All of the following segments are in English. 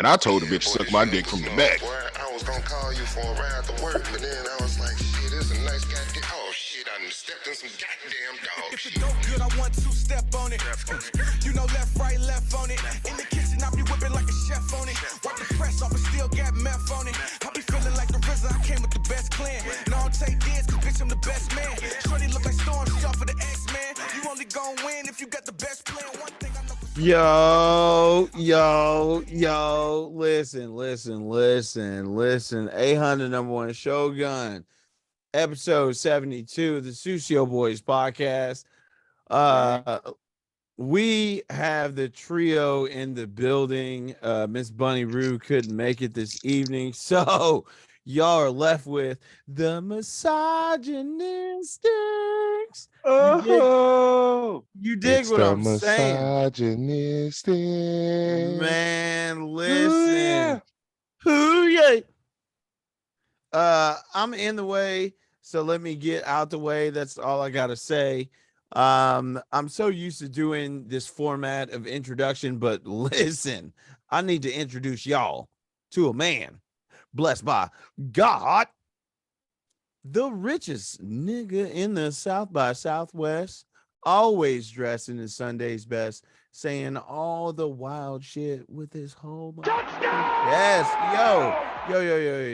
And I told the bitch to suck my dick from the back. I was gonna call you for a ride to work, but then I was like, shit, this is a nice goddamn. Oh shit, I done stepped in some goddamn dog If shit. it don't good, I want to step on it. You know, left, right, left on it. In the kitchen, I be whipping like a chef on it. Wipe the press off and still got meth on it. I be feeling like the RZA, I came with the best clan. No, I don't take this, cause bitch, I'm the best man. Shorty look like Storm, she off of the X-Man. You only gon' win if you got the best plan. One thing I know. Yo, listen. 800 number one Shogun, episode 72, the Sucio Boyz podcast. We have the trio in the building. Miss Bunny Roo couldn't make it this evening, so y'all are left with the misogynistics. You dig what I'm saying? Misogynistic. Man, listen. Hoo-yay. I'm in the way, so let me get out the way. That's all I gotta say. I'm so used to doing this format of introduction, but listen, I need to introduce y'all to a man blessed by God, the richest nigga in the South by Southwest, always dressed in his Sunday's best, saying all the wild shit with his whole mind. Yes,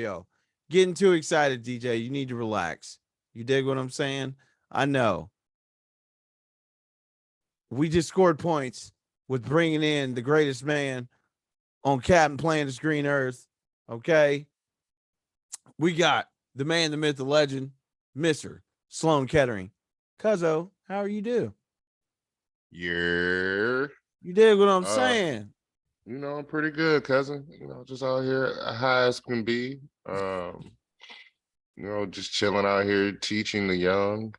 yo. Getting too excited, DJ. You need to relax. You dig what I'm saying? I know. We just scored points with bringing in the greatest man on Captain Planet's Green Earth. Okay? We got the man, the myth, the legend, Mr. Sloan Kettering. Cuzzo, how are you do? Yeah. You dig what I'm saying? You know, I'm pretty good, cousin. You know, just out here high as can be. You know, just chilling out here teaching the young.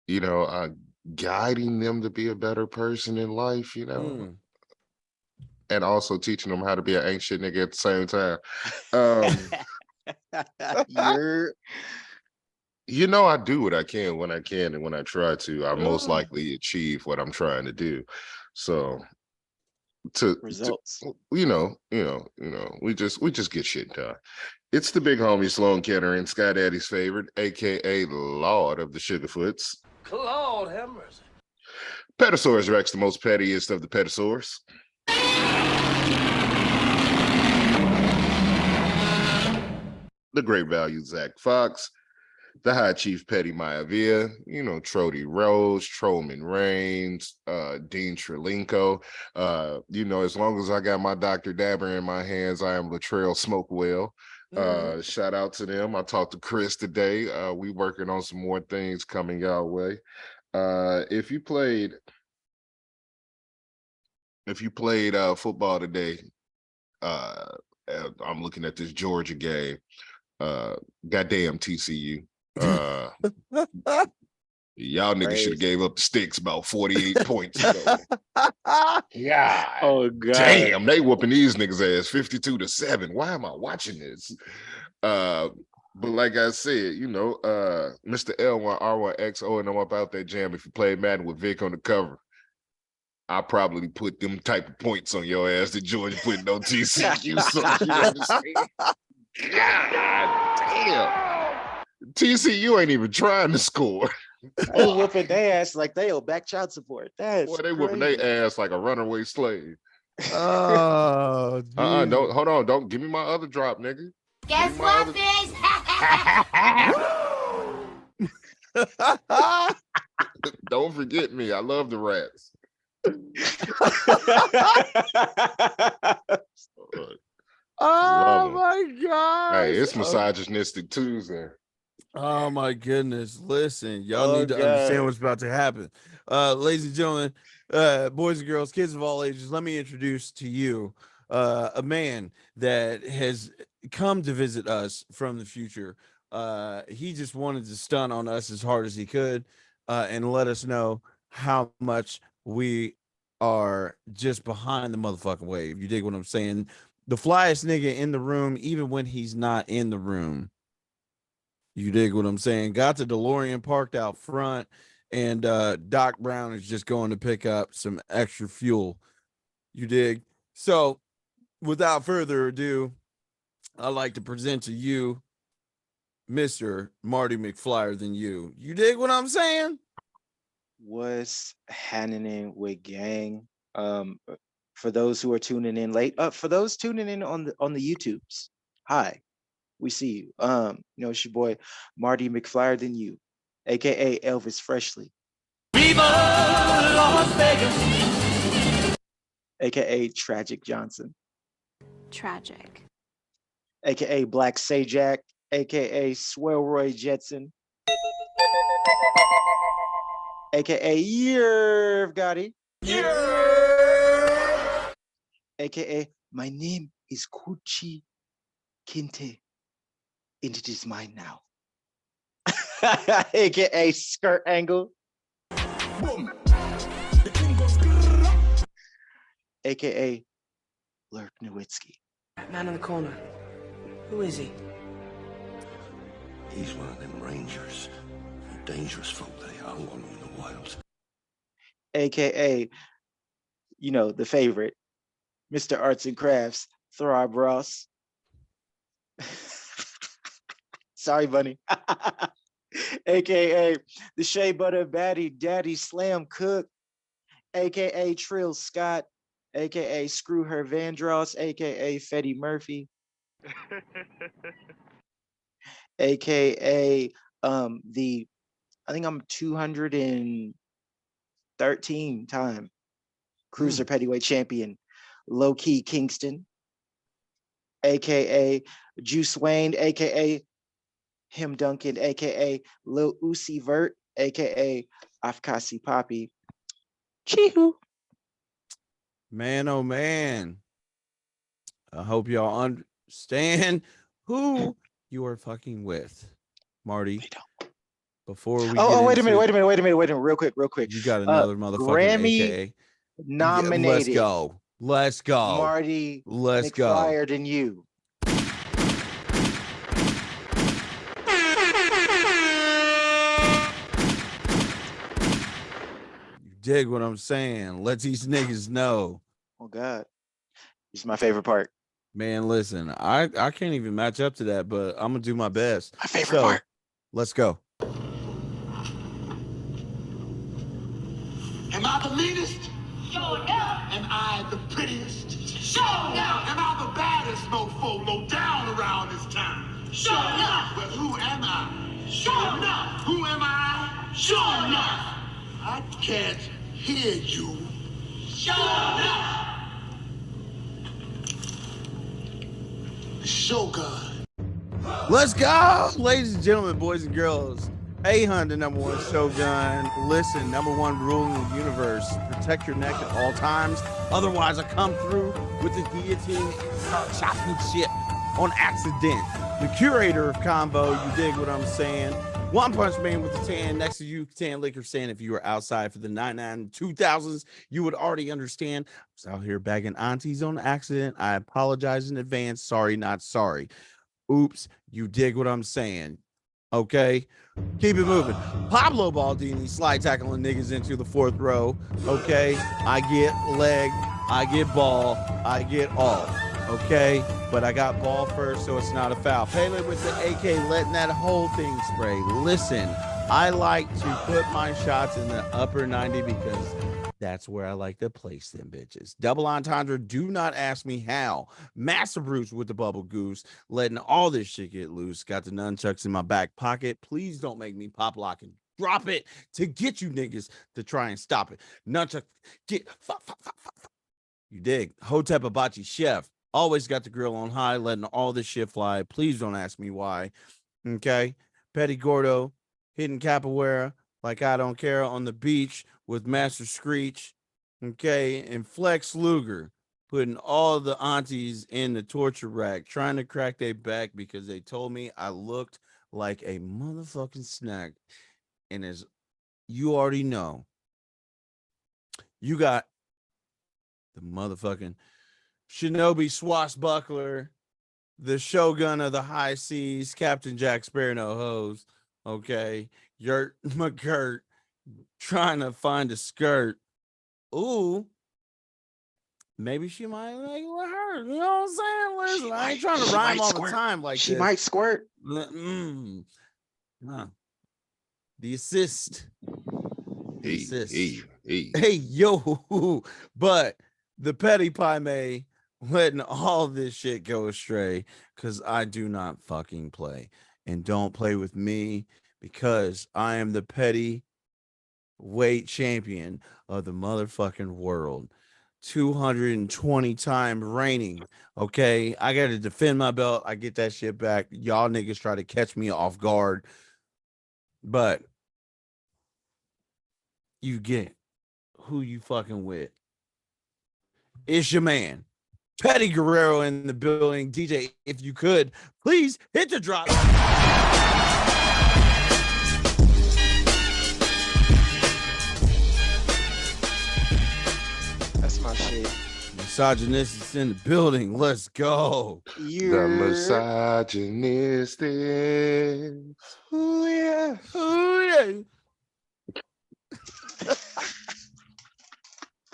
You know, guiding them to be a better person in life, you know. And also teaching them how to be an ain't shit nigga at the same time. You know, I do what I can when I can, and when I try to, I most likely achieve what I'm trying to do. So results. We just get shit done. It's the big homie Sloan Kettering, Sky Daddy's favorite, aka Lord of the Sugarfoots. Lord have mercy. Petasaurus Rex, the most pettiest of the petasaurs. The great value Zach Fox, the High Chief Petty Maivia, you know, Trody Rose, Trollman Reigns, Dean Trelinko. You know, as long as I got my Dr. Dabber in my hands, I am Latrell Smokewell. Shout out to them. I talked to Chris today. We working on some more things coming our way. If you played football today, I'm looking at this Georgia game. Goddamn TCU. Y'all niggas should have gave up the sticks about 48 points ago. Yeah. Oh God. Damn, they whooping these niggas ass 52-7. Why am I watching this? But like I said, you know, Mr. L1R1XO and I'm up out that jam. If you played Madden with Vic on the cover, I probably put them type of points on your ass that Georgia putting on TCU. So you understand? God damn. TCU ain't even trying to score. They whooping their ass like they owe back child support. That's Boy, they whooping their ass like a runaway slave. Oh, don't hold on. Don't give me my other drop, nigga. Guess what, bitch? Don't forget me. I love the rats. Oh my God. Hey, it's misogynistic Tuesday. Oh my goodness. Listen, y'all need to understand what's about to happen. Ladies and gentlemen, boys and girls, kids of all ages, let me introduce to you a man that has come to visit us from the future. He just wanted to stun on us as hard as he could and let us know how much we are just behind the motherfucking wave. You dig what I'm saying? The flyest nigga in the room, even when he's not in the room. You dig what I'm saying? Got the DeLorean parked out front, and Doc Brown is just going to pick up some extra fuel. You dig? So, without further ado, I'd like to present to you Mr. Marty McFlyer than you. You dig what I'm saying? What's happening with gang? For those who are tuning in late, for those tuning in on the YouTubes, hi, we see you. It's your boy Marty McFlyer than you, aka Elvis Freshly, Viva Las Vegas. aka Tragic Johnson, Tragic. aka Black Sajak, aka Swellroy Jetson, aka Yerv Gotti, aka my name is Kuchi Kinte, and it is mine now, aka Skirt Angle, aka Lurk Nowitzki. Man in the corner. Who is he? He's one of them rangers. Dangerous folk they are, one in the wilds. AKA, the favorite, Mr. Arts and Crafts, Throb Ross. Sorry, Bunny. AKA the Shea Butter Baddie Daddy Slam Cook, AKA Trill Scott, AKA Screw Her Vandross, AKA Fetty Murphy, AKA I think I'm 213 time cruiser Pettyweight champion, Low Key Kingston, AKA Juice Wayne, AKA Him Duncan, AKA Lil Uzi Vert, AKA Afkasi Poppy. Chee-hoo. Man, oh man. I hope y'all understand who you are fucking with. Marty, before we wait a minute, real quick. You got another motherfucking Grammy AKA. nominated. Let's go. Marty Let's go. McFlyer than you. You dig what I'm saying? Let these niggas know. Oh God, it's my favorite part. Man, listen, I can't even match up to that, but I'm gonna do my best. My favorite part. Let's go. Am I the meanest? Sure enough. Am I the prettiest? Sure enough. Am I the baddest mofo low down around this town? Sure enough. Well, who am I? Sure enough. Who am I? Sure enough. I can't hear you. Sure enough. Shogun. Let's go, ladies and gentlemen, boys and girls. A-Hun, the #1 Shogun. Listen, #1 rule in the universe. Protect your neck at all times. Otherwise, I come through with the guillotine, start chopping shit on accident. The curator of combo, you dig what I'm saying? One Punch Man with the tan next to you, tan liquor stand. If you were outside for the 99 2000s, you would already understand. I was out here bagging aunties on accident. I apologize in advance. Sorry, not sorry. Oops, you dig what I'm saying? Okay, keep it moving. Pablo Baldini slide tackling niggas into the 4th row. Okay, I get leg, I get ball, I get all. Okay, but I got ball first, so it's not a foul. Pele with the AK, letting that whole thing spray. Listen, I like to put my shots in the upper 90 because that's where I like to place them bitches. Double entendre, do not ask me how. Master Bruce with the bubble goose, letting all this shit get loose. Got the nunchucks in my back pocket. Please don't make me pop lock and drop it to get you niggas to try and stop it. Nunchuck, get, fuck. You dig? Hotep Abachi Chef. Always got the grill on high, letting all this shit fly. Please don't ask me why. Okay. Petty Gordo, hitting capoeira like I don't care on the beach with Master Screech. Okay. And Flex Luger, putting all the aunties in the torture rack, trying to crack their back because they told me I looked like a motherfucking snack. And as you already know, you got the motherfucking Shinobi Swashbuckler, the Shogun of the High Seas, Captain Jack Sparrow No Hose. Okay, Yurt McGirt trying to find a skirt. Ooh, maybe she might like her. You know what I'm saying? Listen, I ain't trying to she rhyme might all squirt. the time like She this. might squirt. Nah. The assist. The assist. Hey, yo. But the petty pie may letting all this shit go astray because I do not fucking play. And don't play with me because I am the petty weight champion of the motherfucking world. 220 time reigning. Okay, I got to defend my belt. I get that shit back. Y'all niggas try to catch me off guard, but you get who you fucking with. It's your man, Petty Guerrero in the building. DJ, if you could, please hit the drop. That's my shit. Misogynist is in the building. Let's go. The misogynist is. Ooh, yeah. Ooh, yeah.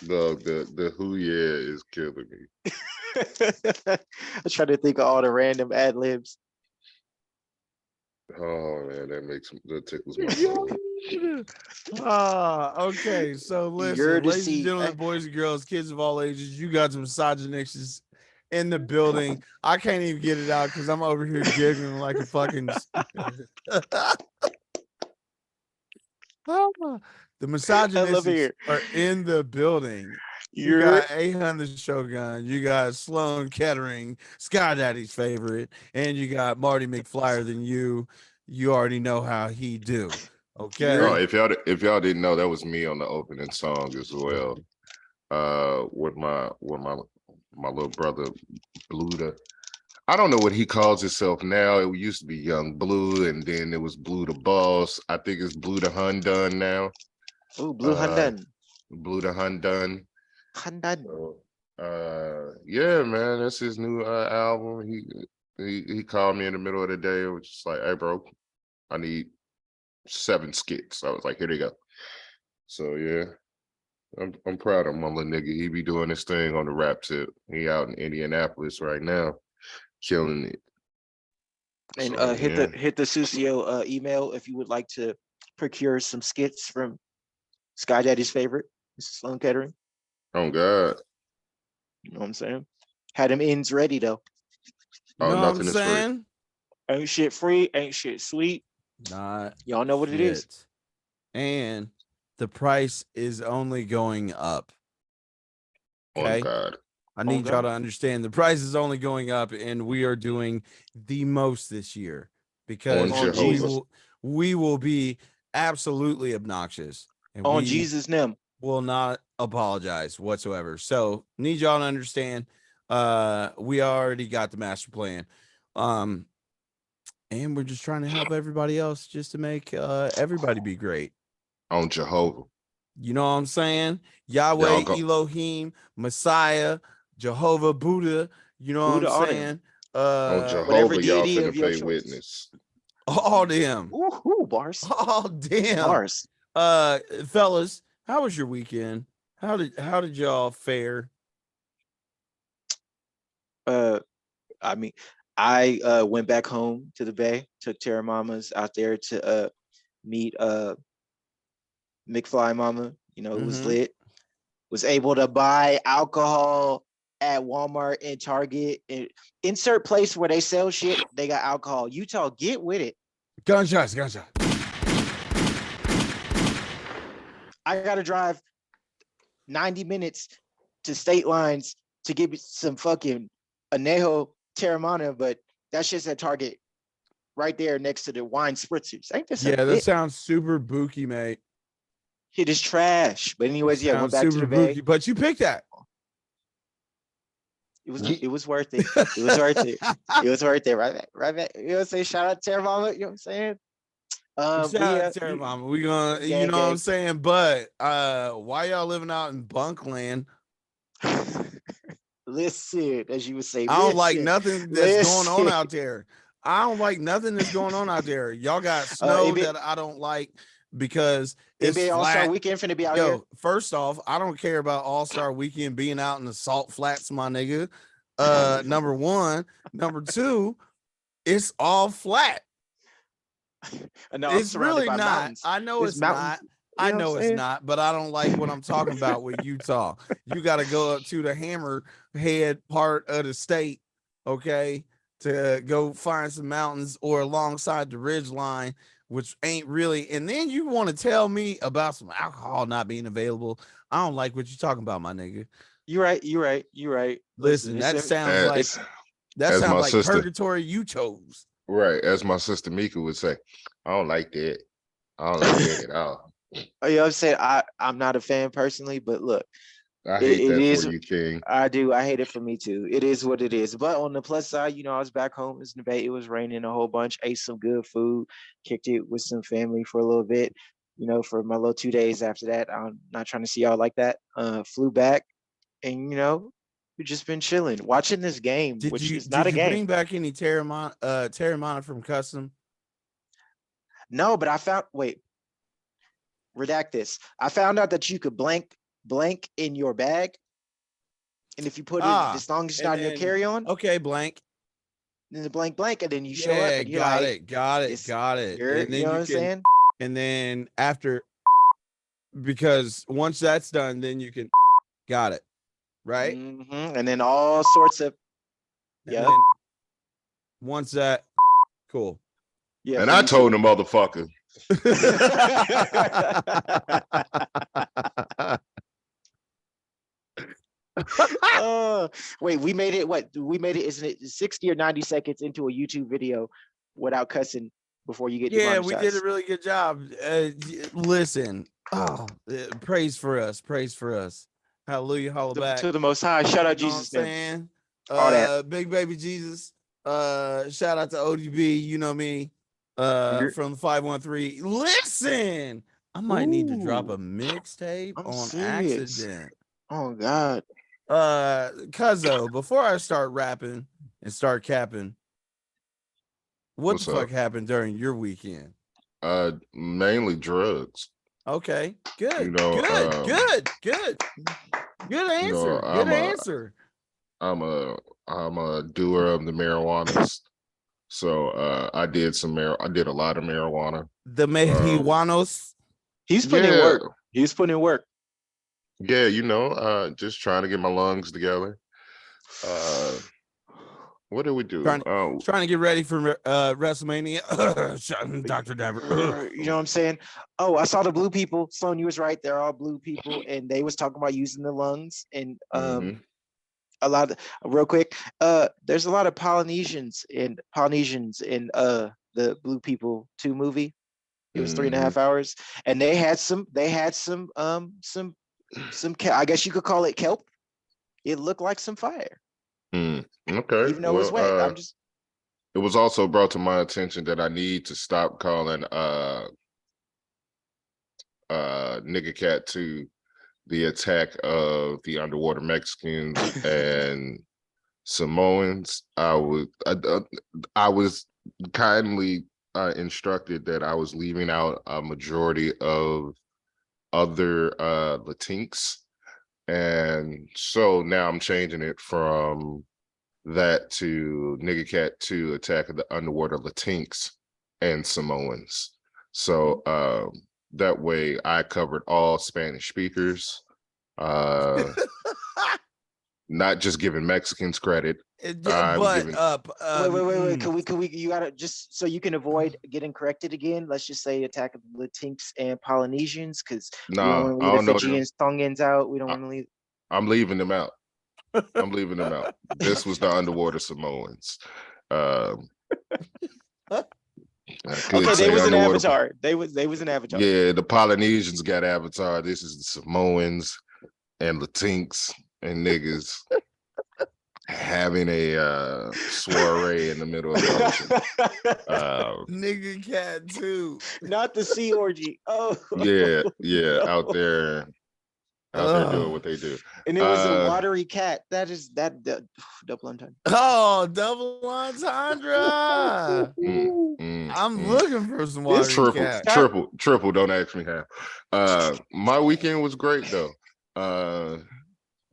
Dog, the who yeah is killing me. I try to think of all the random ad libs. Oh man, that tickles my soul. Okay. So listen, ladies and gentlemen, boys and girls, kids of all ages, you got some misogynists in the building. I can't even get it out because I'm over here giggling like a fucking. The misogynists are in the building. You got A-Hun the Shogun, you got Sloan Kettering, Sky Daddy's favorite, and you got Marty McFlyer than you. You already know how he do. Okay. Oh, if y'all didn't know, that was me on the opening song as well. With my little brother Bluda. I don't know what he calls himself now. It used to be Young Blue, and then it was Blue the Boss. I think it's Blue the Hundun now. Oh, Blue Hundun. Blue the Hundun. Hundun. So, yeah, man, that's his new album. He called me in the middle of the day. It was just like, hey, bro, I need 7 skits. I was like, here they go. So yeah, I'm proud of my little nigga. He be doing this thing on the rap tip. He out in Indianapolis right now, killing it. And So, hit the Sucio email if you would like to procure some skits from Sky Daddy's favorite, Mr. Sloan Kettering. Oh God. You know what I'm saying? Had them ends ready though. Oh, know nothing what I'm is saying? free. Ain't shit free, ain't shit sweet. Not y'all know what it is. And the price is only going up. Okay. Oh God. I need y'all to understand the price is only going up, and we are doing the most this year because we will be absolutely obnoxious. And on Jesus' name. Will not apologize whatsoever. So need y'all to understand. We already got the master plan. And we're just trying to help everybody else just to make everybody be great. On Jehovah. You know what I'm saying? Yahweh, Elohim, Messiah, Jehovah, Buddha. You know what I'm saying? On Jehovah, y'all finna pay witness. All them. Ooh, bars. All damn. Bars. Fellas, how was your weekend? How did y'all fare? I mean, I went back home to the Bay, took Terra Mamas out there to meet McFly Mama. You know, it was lit. Was able to buy alcohol at Walmart and Target. And insert place where they sell shit, they got alcohol. Utah, get with it. Gunshots. I gotta drive 90 minutes to state lines to get me some fucking Anejo Terramana, but that shit's at Target right there next to the wine spritzers. Ain't this that sounds super booky, mate. Shit is trash. But anyways, yeah, went back to the Bay. But you picked that. It was worth it. It was worth it. It was worth it. Right back. You know what I'm saying? Shout out to Terra Mama. You know what I'm saying? Shout out to Terra Mama. We gonna, you know what I'm saying? But why y'all living out in Bunkland? Listen, as you would say, I don't like nothing that's going on out there. I don't like nothing that's going on out there. Y'all got snow that I don't like. because it's NBA All-Star flat. Weekend finna be out here. First off, I don't care about All-Star Weekend being out in the salt flats, my nigga. Number one. Number two, it's all flat. No, I'm It's surrounded really by not. mountains. I know There's it's mountains. not. I You know know what I'm it's saying? not, but I don't like what I'm talking about with Utah. You got to go up to the hammerhead part of the state, okay, to go find some mountains or alongside the ridge line, which ain't really. And then you want to tell me about some alcohol not being available. I don't like what you're talking about, my nigga. You're right. Listen, that sounds like as my sister. purgatory you chose. Right, as my sister Mika would say, I don't like that. I don't like that at all. You know what I'm saying? I'm not a fan personally, but look, I hate it that is, for you, King. I do. I hate it for me too. It is what it is. But on the plus side, you know, I was back home. It's debate. It was raining a whole bunch. Ate some good food. Kicked it with some family for a little bit. You know, for my little 2 days after that. I'm not trying to see y'all like that. Flew back, and you know, we've just been chilling, watching this game, which is not a game. Bring back any Terramana from Custom? No, but I found. Wait. Redact this. I found out that you could blank in your bag, and if you put it, as long as it's not in your carry-on, okay, blank. Then the blank, and then you show up. And you're got like, it. And then you know what I'm saying? And then after, because once that's done, then you can got it, right? Mm-hmm. And then all sorts of yeah. Once that, cool. Yeah. And I told the motherfucker. Wait, we made it. What we made it? Isn't it 60 or 90 seconds into a YouTube video without cussing before you get? Yeah, we did a really good job. Listen, praise for us. Hallelujah, holla back to the Most High. Shout out Jesus, man. Big baby Jesus. Shout out to ODB. You know me. From the 513. Listen, I might need to drop a mixtape on accident. Oh God. Cuzzo, before I start rapping and start capping, what's the fuck happened during your weekend? Mainly drugs. Okay, good. You know, good answer. You know, good answer. I'm a doer of the marijuanas. So I did a lot of marijuana. The marijuanos. He's putting in work. He's putting in work. Yeah, you know, just trying to get my lungs together. What did we do? Trying to get ready for WrestleMania. Dr. Dabber. You know what I'm saying? Oh, I saw the blue people. Sloan, you was right. They're all blue people, and they was talking about using the lungs and a lot of, real quick. There's a lot of Polynesians in the Blue People 2 movie. It was 3.5 hours, and they had some I guess you could call it kelp. It looked like some fire. Okay. Even though it was wet. It was also brought to my attention that I need to stop calling Nigga Cat 2 the attack of the underwater Mexicans and Samoans. I was kindly instructed that I was leaving out a majority of other Latinx, and so now I'm changing it from that to Nigga Cat 2 attack of the underwater Latinx and Samoans. So that way I covered all Spanish speakers, not just giving Mexicans credit. Wait. Can we? You gotta, just so you can avoid getting corrected again. Let's just say attack of Latinx and Polynesians, because we don't want to leave the Fijians, Tongans out. We don't want to leave. I'm leaving them out. This was the underwater Samoans. Okay, they was an avatar. They was an avatar. Yeah, the Polynesians got avatar. This is the Samoans and Latinx and niggas having a soiree in the middle of the ocean. Nigga Cat 2. Not the sea orgy. Oh. Yeah, out there out there doing what they do. And it was a watery cat. That double entendre. Oh, double entendre. I'm looking for some watery cat. Triple. Don't ask me how. My weekend was great though.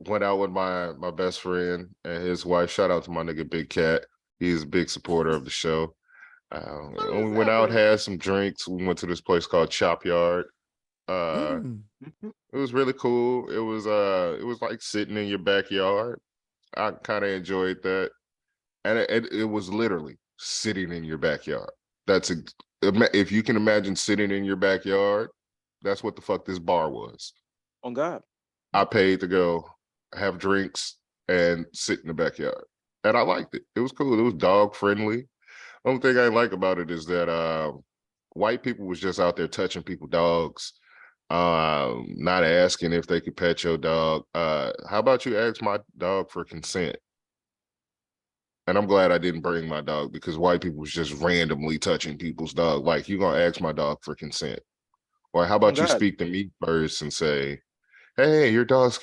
Went out with my best friend and his wife. Shout out to my nigga Big Cat. He's a big supporter of the show. We went out, had some drinks. We went to this place called Chop Yard. It was really cool. It was like sitting in your backyard. I kind of enjoyed that, and it was literally sitting in your backyard. If you can imagine sitting in your backyard, that's what the fuck this bar was. On God, I paid to go have drinks and sit in the backyard, and I liked it. It was cool. It was dog friendly. Only thing I like about it is that white people was just out there touching people's dogs. Not asking if they could pet your dog. How about you ask my dog for consent? And I'm glad I didn't bring my dog because white people was just randomly touching people's dog. Like, you gonna ask my dog for consent? Or how about you speak to me first and say, hey, your dog's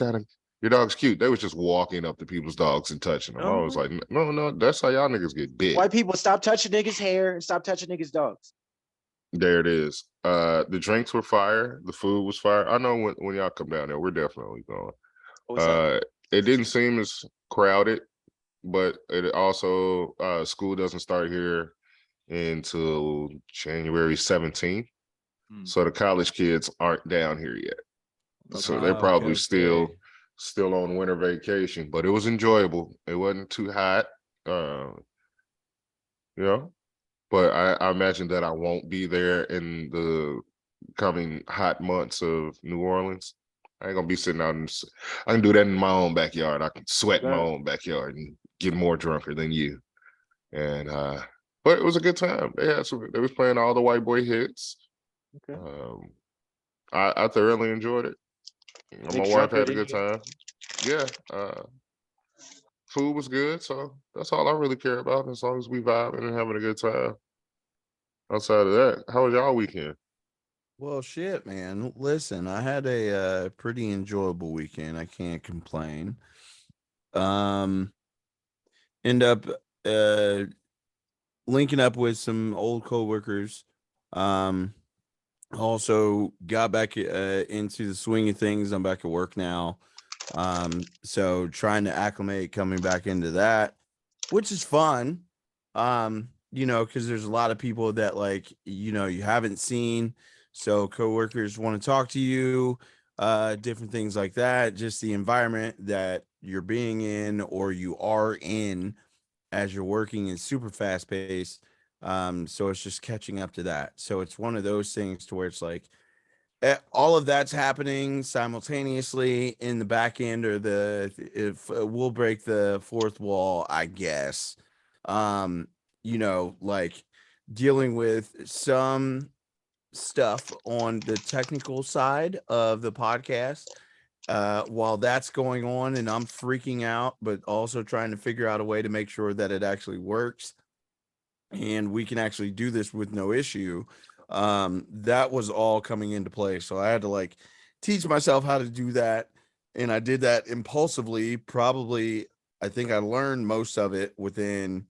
cute. They was just walking up to people's dogs and touching them. I was like, no, that's how y'all niggas get bit. White people, stop touching niggas' hair and stop touching niggas' dogs. There it is. The drinks were fire. The food was fire. I know when y'all come down there, we're definitely going. It didn't seem as crowded, but it also school doesn't start here until January 17th. So the college kids aren't down here yet. So they're probably still on winter vacation, but it was enjoyable. It wasn't too hot. But I imagine that I won't be there in the coming hot months of New Orleans. I ain't gonna be sitting out I can do that in my own backyard. I can sweat in my own backyard and get more drunker than you. And but it was a good time. They was playing all the white boy hits. Okay. I thoroughly enjoyed it. My wife had a good time. Yeah. Food was good, so that's all I really care about. As long as we vibing and having a good time. Outside of that, how was y'all weekend? Well, shit, man. Listen, I had a pretty enjoyable weekend. I can't complain. End up linking up with some old coworkers. Also got back into the swing of things. I'm back at work now. So trying to acclimate coming back into that, which is fun. Because there's a lot of people that you haven't seen. So coworkers want to talk to you, different things like that. Just the environment that you're being in or you are in as you're working is super fast paced. So it's just catching up to that. So it's one of those things to where it's like all of that's happening simultaneously in the back end, or we'll break the fourth wall, I guess. Dealing with some stuff on the technical side of the podcast while that's going on, and I'm freaking out, but also trying to figure out a way to make sure that it actually works and we can actually do this with no issue. That was all coming into play. So I had to teach myself how to do that. And I did that impulsively. Probably, I think I learned most of it within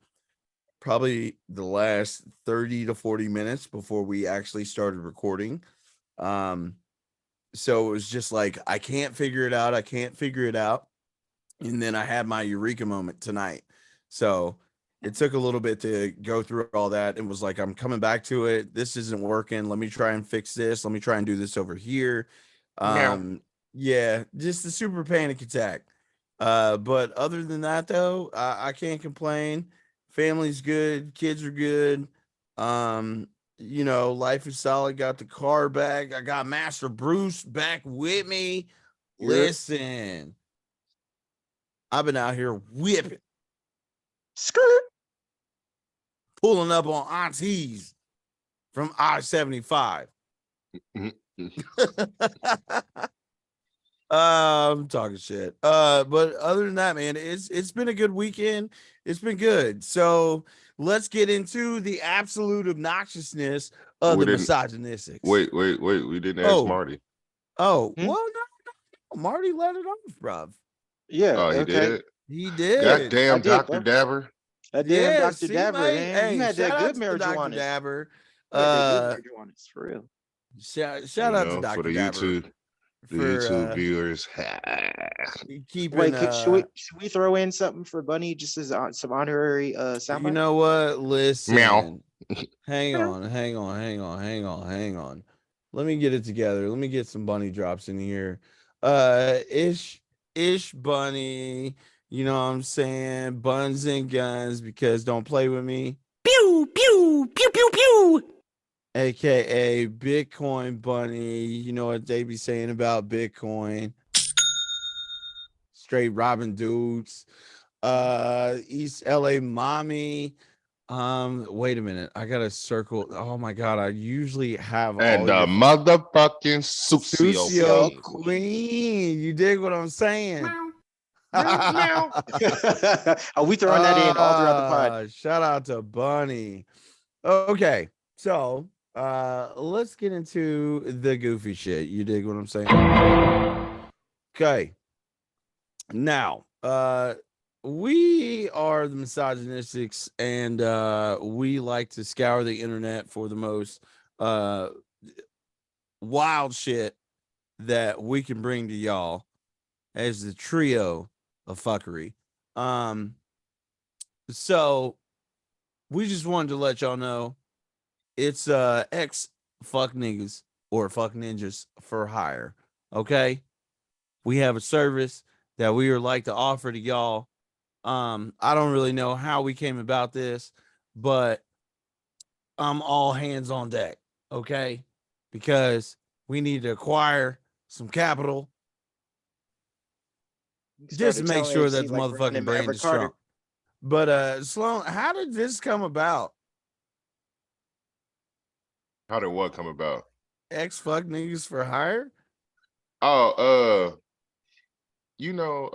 probably the last 30 to 40 minutes before we actually started recording. So it was just I can't figure it out. And then I had my eureka moment tonight. So it took a little bit to go through all that and was I'm coming back to it. This isn't working. Let me try and fix this. Let me try and do this over here. Yeah, just a super panic attack. But other than that, though, I can't complain. Family's good. Kids are good. Life is solid. Got the car back. I got Master Bruce back with me. Yeah. Listen, I've been out here whipping. Skirt. Pulling up on aunties from I-75. I'm talking shit. But other than that, man, it's been a good weekend. It's been good. So let's get into the absolute obnoxiousness of the misogynistic. Wait. We didn't ask Marty. Oh, well, no. Marty let it off, bruv. Yeah. Oh, he okay. did. He did. Goddamn, I did, Dr. bro. Dabber. That damn Yeah, Dr. see, Dabber, mate? man. Hey, You had shout that out good to Dr. marijuana. Dabber. You had that good marijuana, for real. Shout out to Dr. For the Dabber YouTube for viewers. keeping. Wait, should we throw in something for Bunny just as some honorary soundbite? You know what? Listen. Meow. Hang on. Let me get it together. Let me get some bunny drops in here. Ish bunny. You know what I'm saying? Buns and guns, because don't play with me. Pew, pew, pew, pew, pew. AKA Bitcoin bunny. You know what they be saying about Bitcoin. Straight robbing dudes. East LA mommy. Wait a minute. I gotta circle. Oh my god, I usually have And all the your motherfucking Sucio Sucio Queen. Queen. You dig what I'm saying? Are we throwing that in all throughout the pod? Shout out to Bunny. Okay, so let's get into the goofy shit. You dig what I'm saying? Okay. Now, we are the misogynistics, and we like to scour the internet for the most wild shit that we can bring to y'all as the trio of fuckery. So we just wanted to let y'all know it's ex-fuck niggas or fuck ninjas for hire. Okay, we have a service that we would like to offer to y'all. I don't really know how we came about this, but I'm all hands on deck, okay? Because we need to acquire some capital just to make sure that the motherfucking brand is strong. But Sloan, how did this come about? How did what come about? Ex-fuck niggas for hire? Oh, y'all know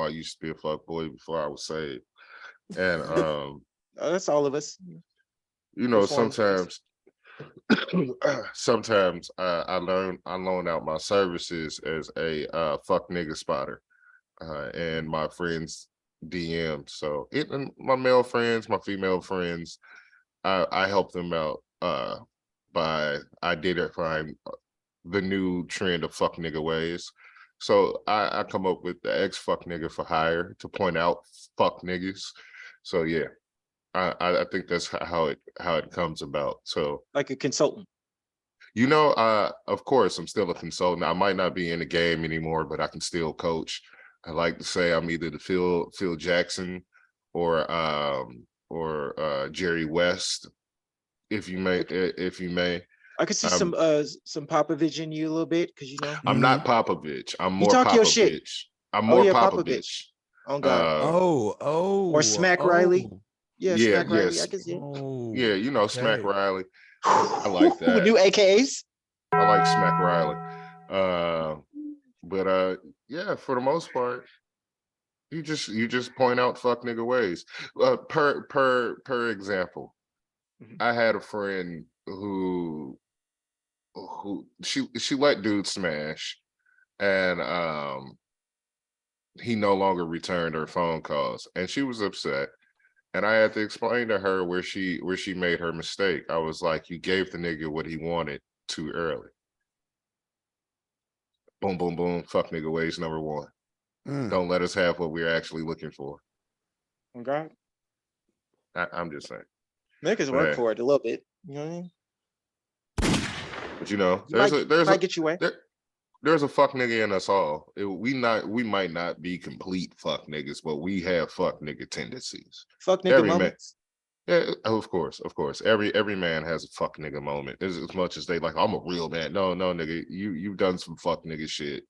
I used to be a fuck boy before I was saved. And that's all of us. You know, sometimes I loan out my services as a fuck nigga spotter, and my friends DM. So my male friends, my female friends, I help them out by identifying the new trend of fuck nigga ways. So I come up with the ex-fuck nigga for hire to point out fuck niggas. So yeah, I think that's how it comes about. So like a consultant. You know, of course, I'm still a consultant. I might not be in the game anymore, but I can still coach. I like to say I'm either the Phil Jackson or Jerry West, if you may. I could see some Popovich in you a little bit, because I'm not Popovich. I'm more talk Popovich. Your shit. I'm more Popovich. Oh God. Or Smack Riley. Yeah, Smack Riley. I can see it. Yeah, Smack Riley. I like that. New AKAs. I like Smack Riley. But yeah, for the most part, you just point out fuck nigga ways. Per example, I had a friend who she let dude smash, and he no longer returned her phone calls, and she was upset. And I had to explain to her where she made her mistake. I was like, you gave the nigga what he wanted too early. Boom, boom, boom. Fuck nigga ways number one. Don't let us have what we're actually looking for. Okay. I'm just saying. Niggas work for it a little bit. You know what I mean? But there's a fuck nigga in us all. We might not be complete fuck niggas, but we have fuck nigga tendencies. Fuck nigga moments. Yeah, of course. Every man has a fuck nigga moment. As much as they like, I'm a real man. No, nigga, you've done some fuck nigga shit,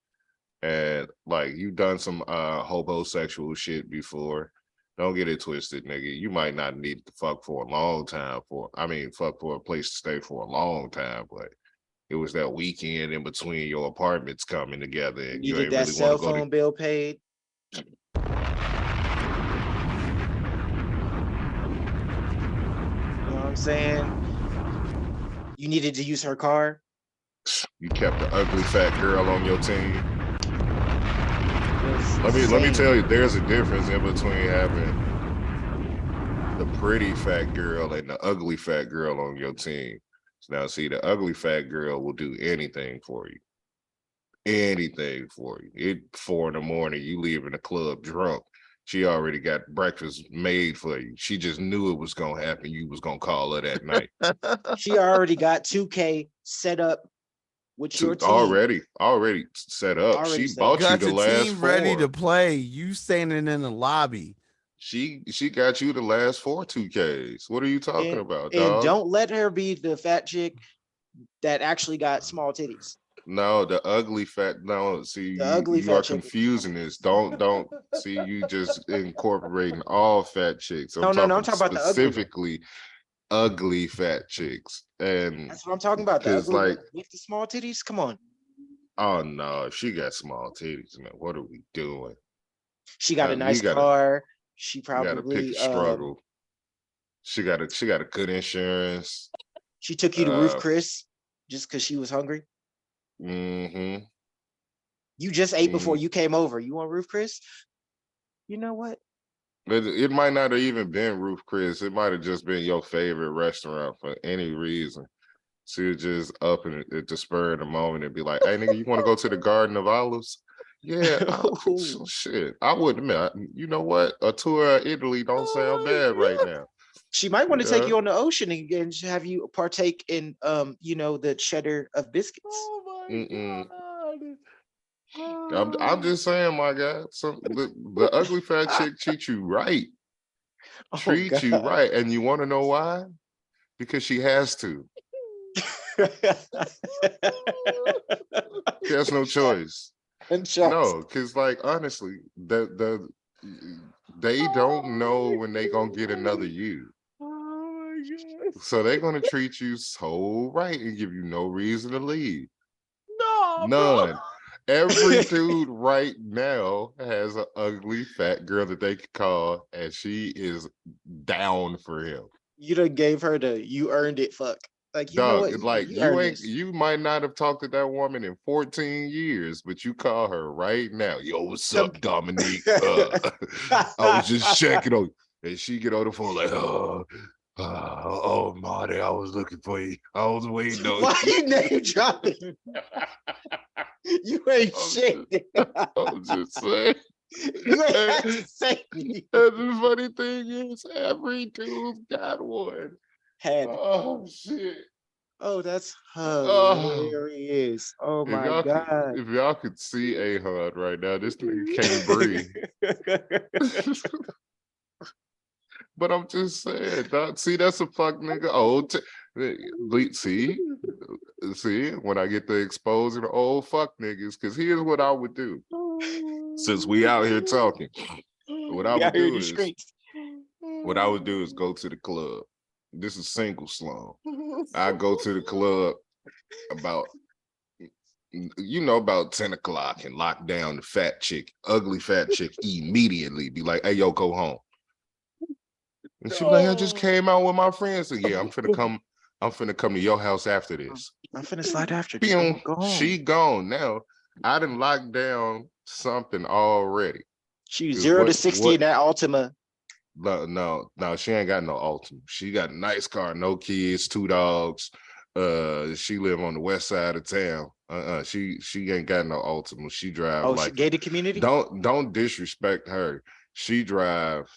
and like you've done some homosexual shit before. Don't get it twisted, nigga. You might not need to fuck for a long time fuck for a place to stay for a long time, but it was that weekend in between your apartments coming together, and you needed that really cell phone bill paid. You know what I'm saying? You needed to use her car. You kept the ugly fat girl on your team. Let me tell you, there's a difference in between having the pretty fat girl and the ugly fat girl on your team. Now, see, the ugly fat girl will do anything for you. Anything for you. It's 4 a.m, you leaving the club drunk. She already got breakfast made for you. She just knew it was gonna happen. You was gonna call her that night. She already got 2K set up with your team. Already set up. Already She set bought Got you the your last team 4. ready to play. You standing in the lobby. She got you the last 4 2Ks. What are you talking about, And dog? don't let her be the fat chick that actually got small titties. No, the ugly fat. No, see, The ugly you fat are chick. confusing this. Don't see. You just incorporating all fat chicks. No, I'm talking about the ugly one. Specifically ugly fat chicks, and That's what I'm talking about. The because ugly like, one with the small titties. Come on. oh no, if she got small titties, man, what are we doing? She got a You nice gotta- car. She You got to probably pick a struggle. She got a good insurance. she took you to Roof Chris just because she was hungry. Mm-hmm. You just ate before you came over. You want Roof Chris? You know what? It might not have even been Roof Chris. It might have just been your favorite restaurant for any reason. So you're just up in at the spur of the moment and be like, "Hey, nigga, you want to go to the Garden of Olives?" Yeah, shit. I would admit, you know what? A tour of Italy don't sound bad right now. She might want to take you on the ocean and have you partake in the cheddar of biscuits. Oh my God. I'm just saying, my guy. The ugly fat chick treat you right. Treat you right. And you want to know why? Because she has to. She has no choice. No, because like honestly, they don't know when they gonna get another you. Oh my God. So they're gonna treat you so right and give you no reason to leave. No, None. Every dude right now has an ugly fat girl that they could call, and she is down for him. You done gave her the you earned it fuck. Like, you know what? Like you might not have talked to that woman in 14 years, but you call her right now. Yo, what's up, Dominique? I was just checking on you. And she get on the phone like, oh, Marty, I was looking for you. I was waiting on you. Why you name dropping? You ain't shit. I'm just saying. You ain't have to say me. And the funny thing is, every dude's got one. Oh shit. Oh, that's hilarious. Oh my God. If y'all could see Ahud right now, this nigga can't breathe. But I'm just saying, dog, see, that's a fuck nigga. See, when I get to exposing the old fuck niggas, because here's what I would do. Since we out here talking, what I would do is go to the club. This is single slum. I go to the club about 10 o'clock and lock down the ugly fat chick immediately. Be like, hey, yo, go home. And she be like, I just came out with my friends. So yeah, I'm finna come to your house after this. I'm finna slide after. Go home. She gone now. I done locked down something already. She's 0 to 60 in that Altima. No, she ain't got no Altima. She got a nice car, no kids, 2 dogs. She live on the west side of town. She ain't got no Altima. She drive she gated community. Don't disrespect her. She drive.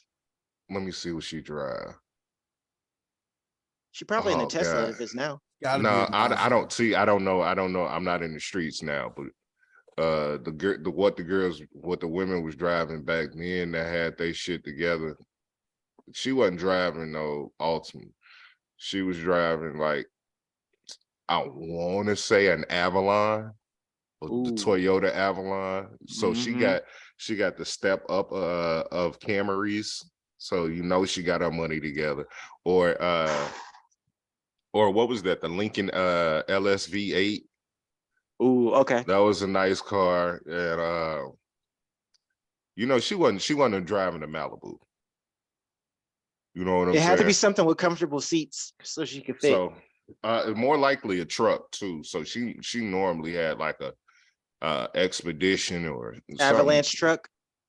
Let me see what she drive. She probably in the Tesla if it's now. No, I don't see. I don't know. I'm not in the streets now, but what the women was driving back then that had they shit together. She wasn't driving no Altima. She was driving like, I want to say an Avalon, or the Toyota Avalon. So she got the step up of Camaries. So she got her money together. Or what was that? The Lincoln LSV8. Ooh, okay. That was a nice car. And she wasn't driving a Malibu. You know what I'm saying? It had to be something with comfortable seats so she could fit. So more likely a truck too. So she normally had like a Expedition or Avalanche truck.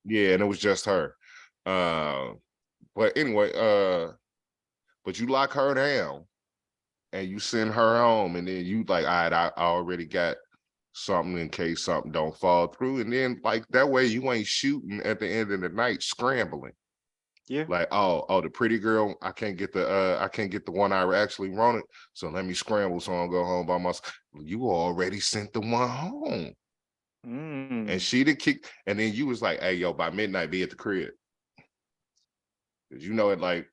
Yeah, and it was just her. But anyway, but you lock her down and you send her home, and then you like, all right, I already got something in case something don't fall through. And then like that way you ain't shooting at the end of the night scrambling. Yeah. Like, oh, the pretty girl, I can't get the one I actually wanted. So let me scramble so I don't go home by myself. You already sent the one home. And she did kick, and then you was like, hey, yo, by midnight be at the crib. Cause you know it, like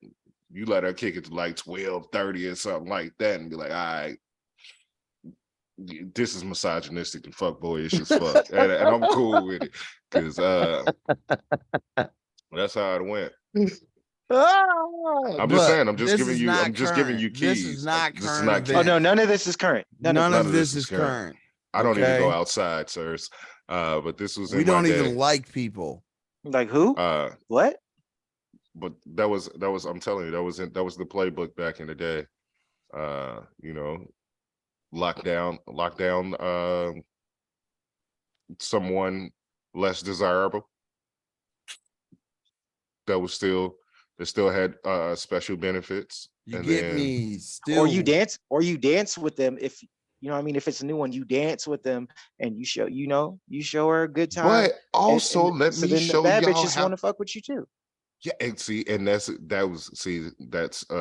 you let her kick it to like 12:30 or something like that, and be like, all right, this is misogynistic and fuckboyish as fuck. and I'm cool with it. Cause that's how it went. I'm just saying, I'm just giving you keys. This is not current. Oh no, none of this is current. None of this is current. I don't even go outside, sirs. But this was we don't even like people. Like who? What? But that was I'm telling you, that was the playbook back in the day. You know, lock down someone less desirable that still had special benefits. You get me? Still, or you dance with them if you know what I mean. If it's a new one, you dance with them and you show her a good time. But also let me show y'all bad bitches want to fuck with you too. Yeah, and see, and that's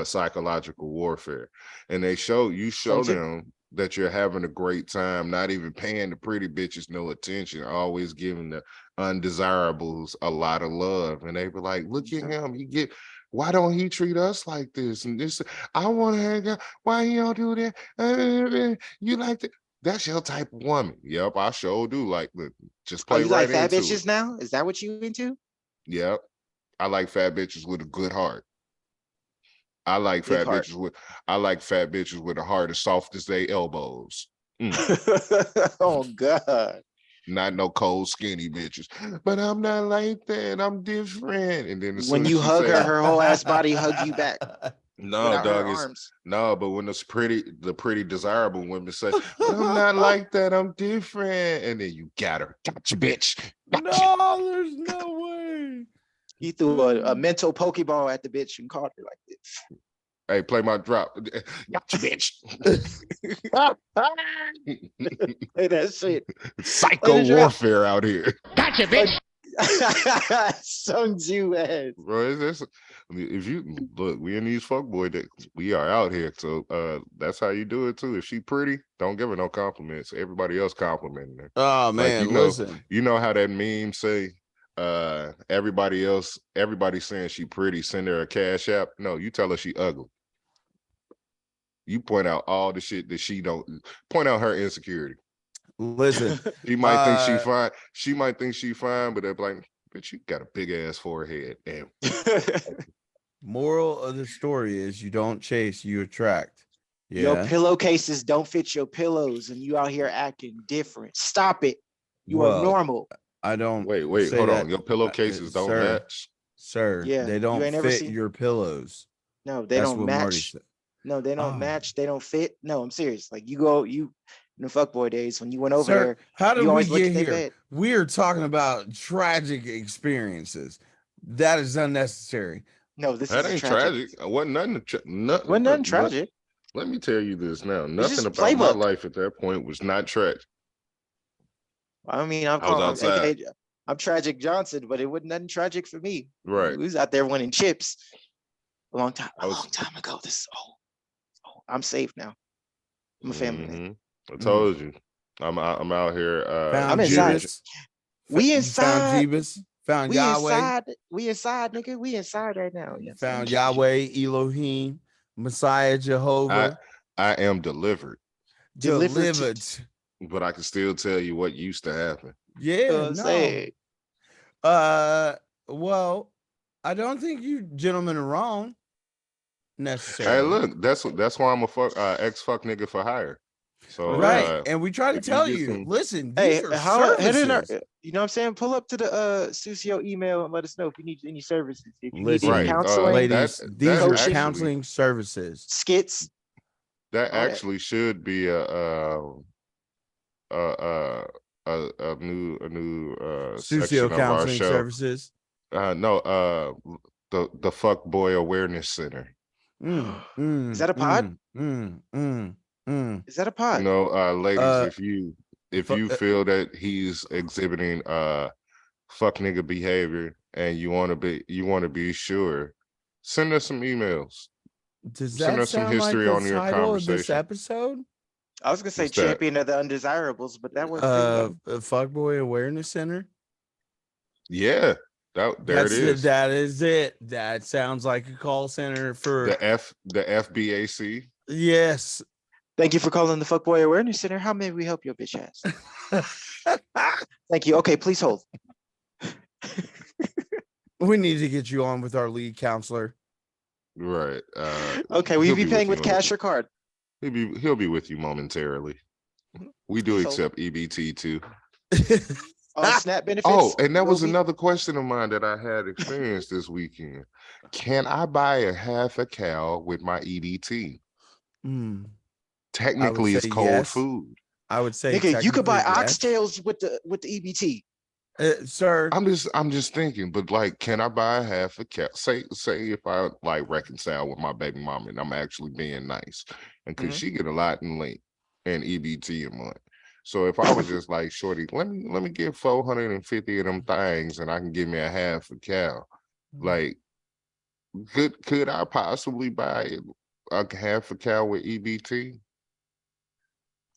psychological warfare. And you show them that you're having a great time, not even paying the pretty bitches no attention, always giving the undesirables a lot of love. And they be like, look at him, why don't he treat us like this? And this, I want to hang out. Why he don't do that? You like that? That's your type of woman. Yep, I sure do. Like, look, just play you right like fat into bitches it. now? Is that what you into? Yep. I like fat bitches with a good heart. I like fat bitches with a heart as soft as they elbows. Oh God. Not no cold skinny bitches. But I'm not like that. I'm different. And then when you hug her whole ass body hug you back. No, dog, no, but when the pretty desirable women say, I'm not like that, I'm different. And then you got her. Gotcha, bitch. Gotcha. No, there's no way. He threw a mental Pokeball at the bitch and caught her like this. Hey, play my drop. Gotcha, bitch. Hey, that shit. Psycho warfare out here. Gotcha, bitch. Sung Ju ass. Bro, if you look, we in these fuckboy days, we are out here. So that's how you do it too. If she pretty, don't give her no compliments. Everybody else complimenting her. Oh man, like, listen. You know how that meme say, everybody's saying she pretty, send her a cash app. No, you tell her she ugly. You point out all the shit that she don't, point out her insecurity. Listen, she might think she fine. She might think she fine, but they're like, bitch, you got a big ass forehead. Damn. Moral of the story is you don't chase, you attract. Yeah. Your pillowcases don't fit your pillows, and you out here acting different. Stop it. You are normal. I don't. Wait, hold on. Your pillowcases don't match, sir. Yeah, they don't fit your pillows. No, they don't match. No, they don't match. They don't fit. No, I'm serious. Like in the fuckboy days when you went over there. How did we get here? We are talking about tragic experiences. That is unnecessary. No, that ain't tragic. Wasn't nothing tragic. Let me tell you this now. Nothing about my life at that point was not tragic. I mean, I'm Tragic Johnson, but it wasn't nothing tragic for me. Right. We was out there winning chips a long time ago. I'm safe now. I'm a family man. I told you. I'm out here. I'm inside. We inside. Found Yahweh. We inside, nigga. We inside right now. Found Yahweh, Elohim, Messiah, Jehovah. I am delivered. Delivered. But I can still tell you what used to happen. Yeah, well, I don't think you gentlemen are wrong. Necessarily. Hey, look, that's why I'm a ex-fuck nigga for hire. So right, and we try to tell you, listen, these are services. You know what I'm saying? Pull up to the Sucio email and let us know if you need any services. If you need any counseling, ladies, these are counseling services. Skits. That actually should be a a new Sucio section of our Counseling show. Services. No, the Fuck Boy Awareness Center. Is that a pod? Is that a pod? You know, ladies, if fuck- you feel that he's exhibiting fuck nigga behavior and you want to be sure, send us some emails. Does Send that us some sound like history the on your title of this conversation. episode? I was gonna say What's that? champion of the undesirables, but that works. Pretty well. Fuckboy Awareness Center. Yeah, there it is. That is it. That sounds like a call center for The FBAC. Yes. Thank you for calling the Fuckboy Awareness Center. How may we help your bitch ass? Thank you. Okay, please hold. We need to get you on with our lead counselor. Right. Okay, will you be paying with you cash or card? He'll be with you momentarily. We do So- accept EBT too. SNAP benefits. Oh, and that will was be- another question of mine that I had experienced this weekend. Can I buy a half a cow with my EBT? Technically, it's say cold yes. food. I would say Nigga, you could buy technically yes. oxtails with the EBT. Sir. I'm just thinking, but like, can I buy a half a cow? Say if I like reconcile with my baby mama and I'm actually being nice, and could she get a lot in late and EBT a month? So if I was just like, shorty, let me get 450 of them things and I can give me a half a cow. Like, could I possibly buy a half a cow with EBT?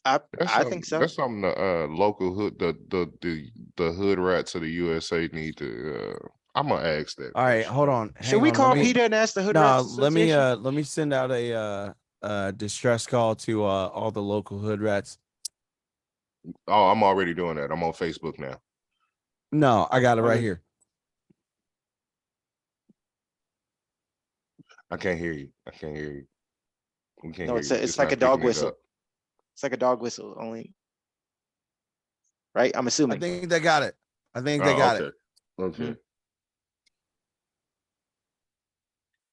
I think so. That's something the local hood, the hood rats of the USA need to. I'm gonna ask that. All right, hold on. Should we call Peter and ask the hood No, rats? let me send out a distress call to all the local hood rats. Oh, I'm already doing that. I'm on Facebook now. No, I got it right here. I can't hear you. We can't hear No, you. it's like not a dog picking it whistle. up. It's like a dog whistle only. Right? I'm assuming. I think they got it. They Oh, got okay. it. Okay.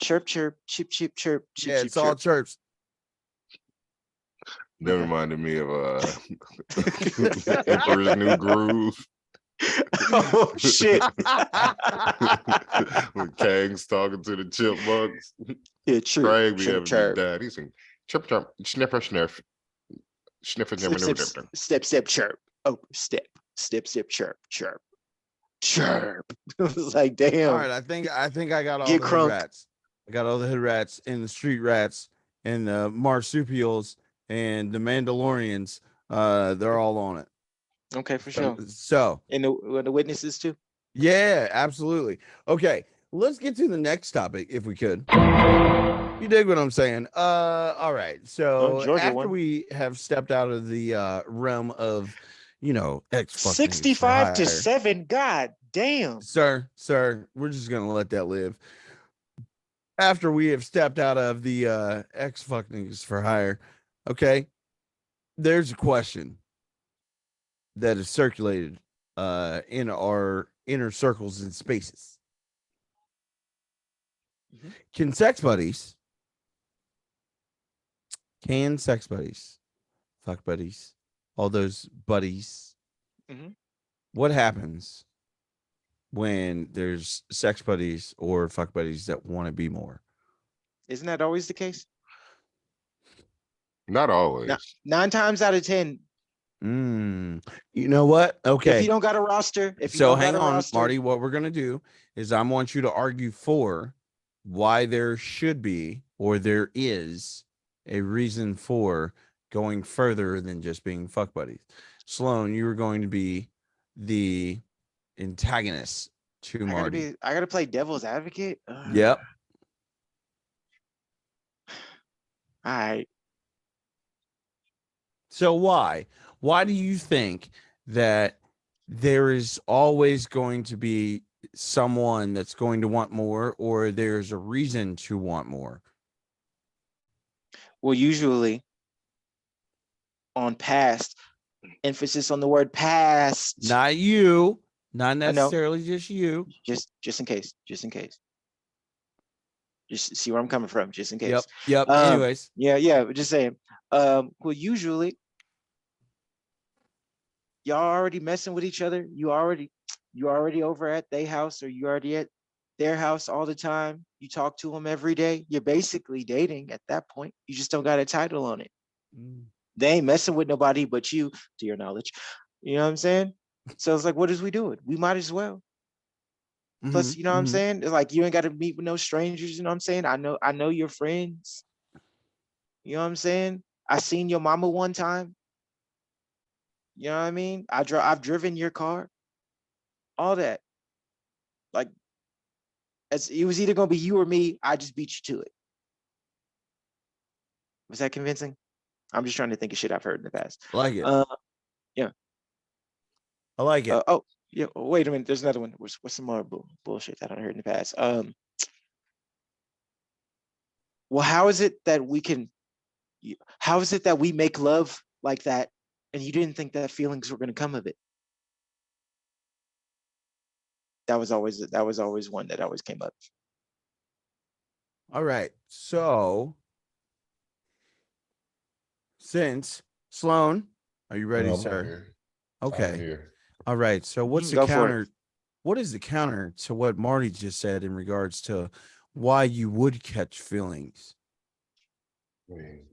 Chirp, chirp, chip, chip, chirp, chip, Yeah, chip, it's all chirp. chirps. That reminded me of Emperor's New Groove. Oh shit. When Kang's talking to the chipmunks. Yeah, chirp, Craig be chirp, having chirp. his dad. He's saying chirp chirp, sniffer sniff. Sniffer Snip, sniffer snip, sniffer. step, step, chirp. Oh, step, step, step, chirp, chirp, chirp. It was like, damn. All right, I think I got all Get the crunk. hood rats. I got all the hood rats and the street rats and the marsupials and the Mandalorians. They're all on it. Okay, for sure. So And the witnesses too. yeah, absolutely. Okay, let's get to the next topic if we could. You dig what I'm saying? All right. So Georgia after won. we have stepped out of the realm of, ExFUCK 65 to 7. God damn. Sir, we're just gonna let that live. After we have stepped out of the ExFUCK niggas for hire, okay, there's a question that is circulated in our inner circles and spaces. Can sex buddies, fuck buddies, all those buddies, what happens when there's sex buddies or fuck buddies that want to be more? Isn't that always the case? Not always. 9 times out of 10. You know what? Okay. If you don't got a roster, Hang on, Marty. What we're gonna do is I want you to argue for why there should be or there is a reason for going further than just being fuck buddies. Sloan, you were going to be the antagonist to Marty. I gotta play devil's advocate. Yep. All right. So why do you think that there is always going to be someone that's going to want more, or there's a reason to want more? Well, usually on past, emphasis on the word past. Not you, not necessarily just you. Just in case. Just see where I'm coming from, just in case. Yep. Anyways. Yeah, but just saying. Well, usually y'all already messing with each other. You already over at their house, or you already at their house all the time. You talk to them every day. You're basically dating at that point. You just don't got a title on it. They ain't messing with nobody but you, to your knowledge. You know what I'm saying? So it's like, what is we doing? We might as well. Plus, you know what I'm saying? It's like, you ain't got to meet with no strangers. You know what I'm saying? I know your friends. You know what I'm saying? I seen your mama one time. You know what I mean? I've driven your car. All that. Like, it was either gonna be you or me. I just beat you to it. Was that convincing? I'm just trying to think of shit I've heard in the past. I like it. Yeah. I like it. Oh, yeah. Wait a minute. There's another one. What's some more bullshit that I heard in the past? Well, how is it that we make love like that, and you didn't think that feelings were gonna come of it? That was always one that always came up. All right. So, since Sloan, are you ready, sir? Okay. All right. So what's the counter? What is the counter to what Marty just said in regards to why you would catch feelings? I mean,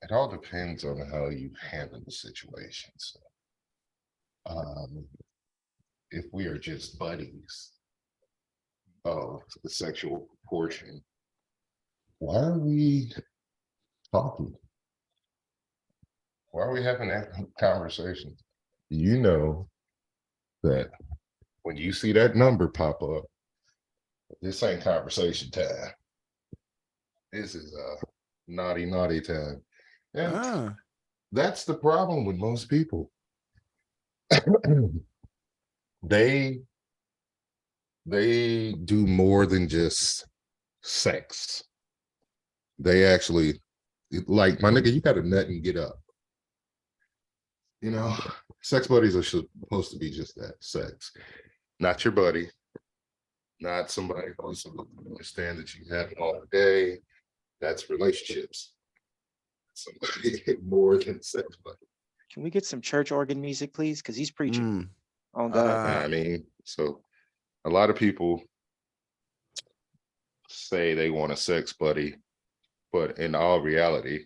it all depends on how you handle the situation. So, if we are just buddies of the sexual portion, why are we talking? Why are we having that conversation? You know that when you see that number pop up, this ain't conversation time. This is naughty time. And that's the problem with most people. They do more than just sex. They actually, like, my nigga, you got to nut and get up. You know, sex buddies are supposed to be just that, sex. Not your buddy, not somebody who's understand that you have all day. That's relationships. Somebody more than sex buddy. Can we get some church organ music, please? Because he's preaching. Oh God. I mean, so a lot of people say they want a sex buddy, but in all reality,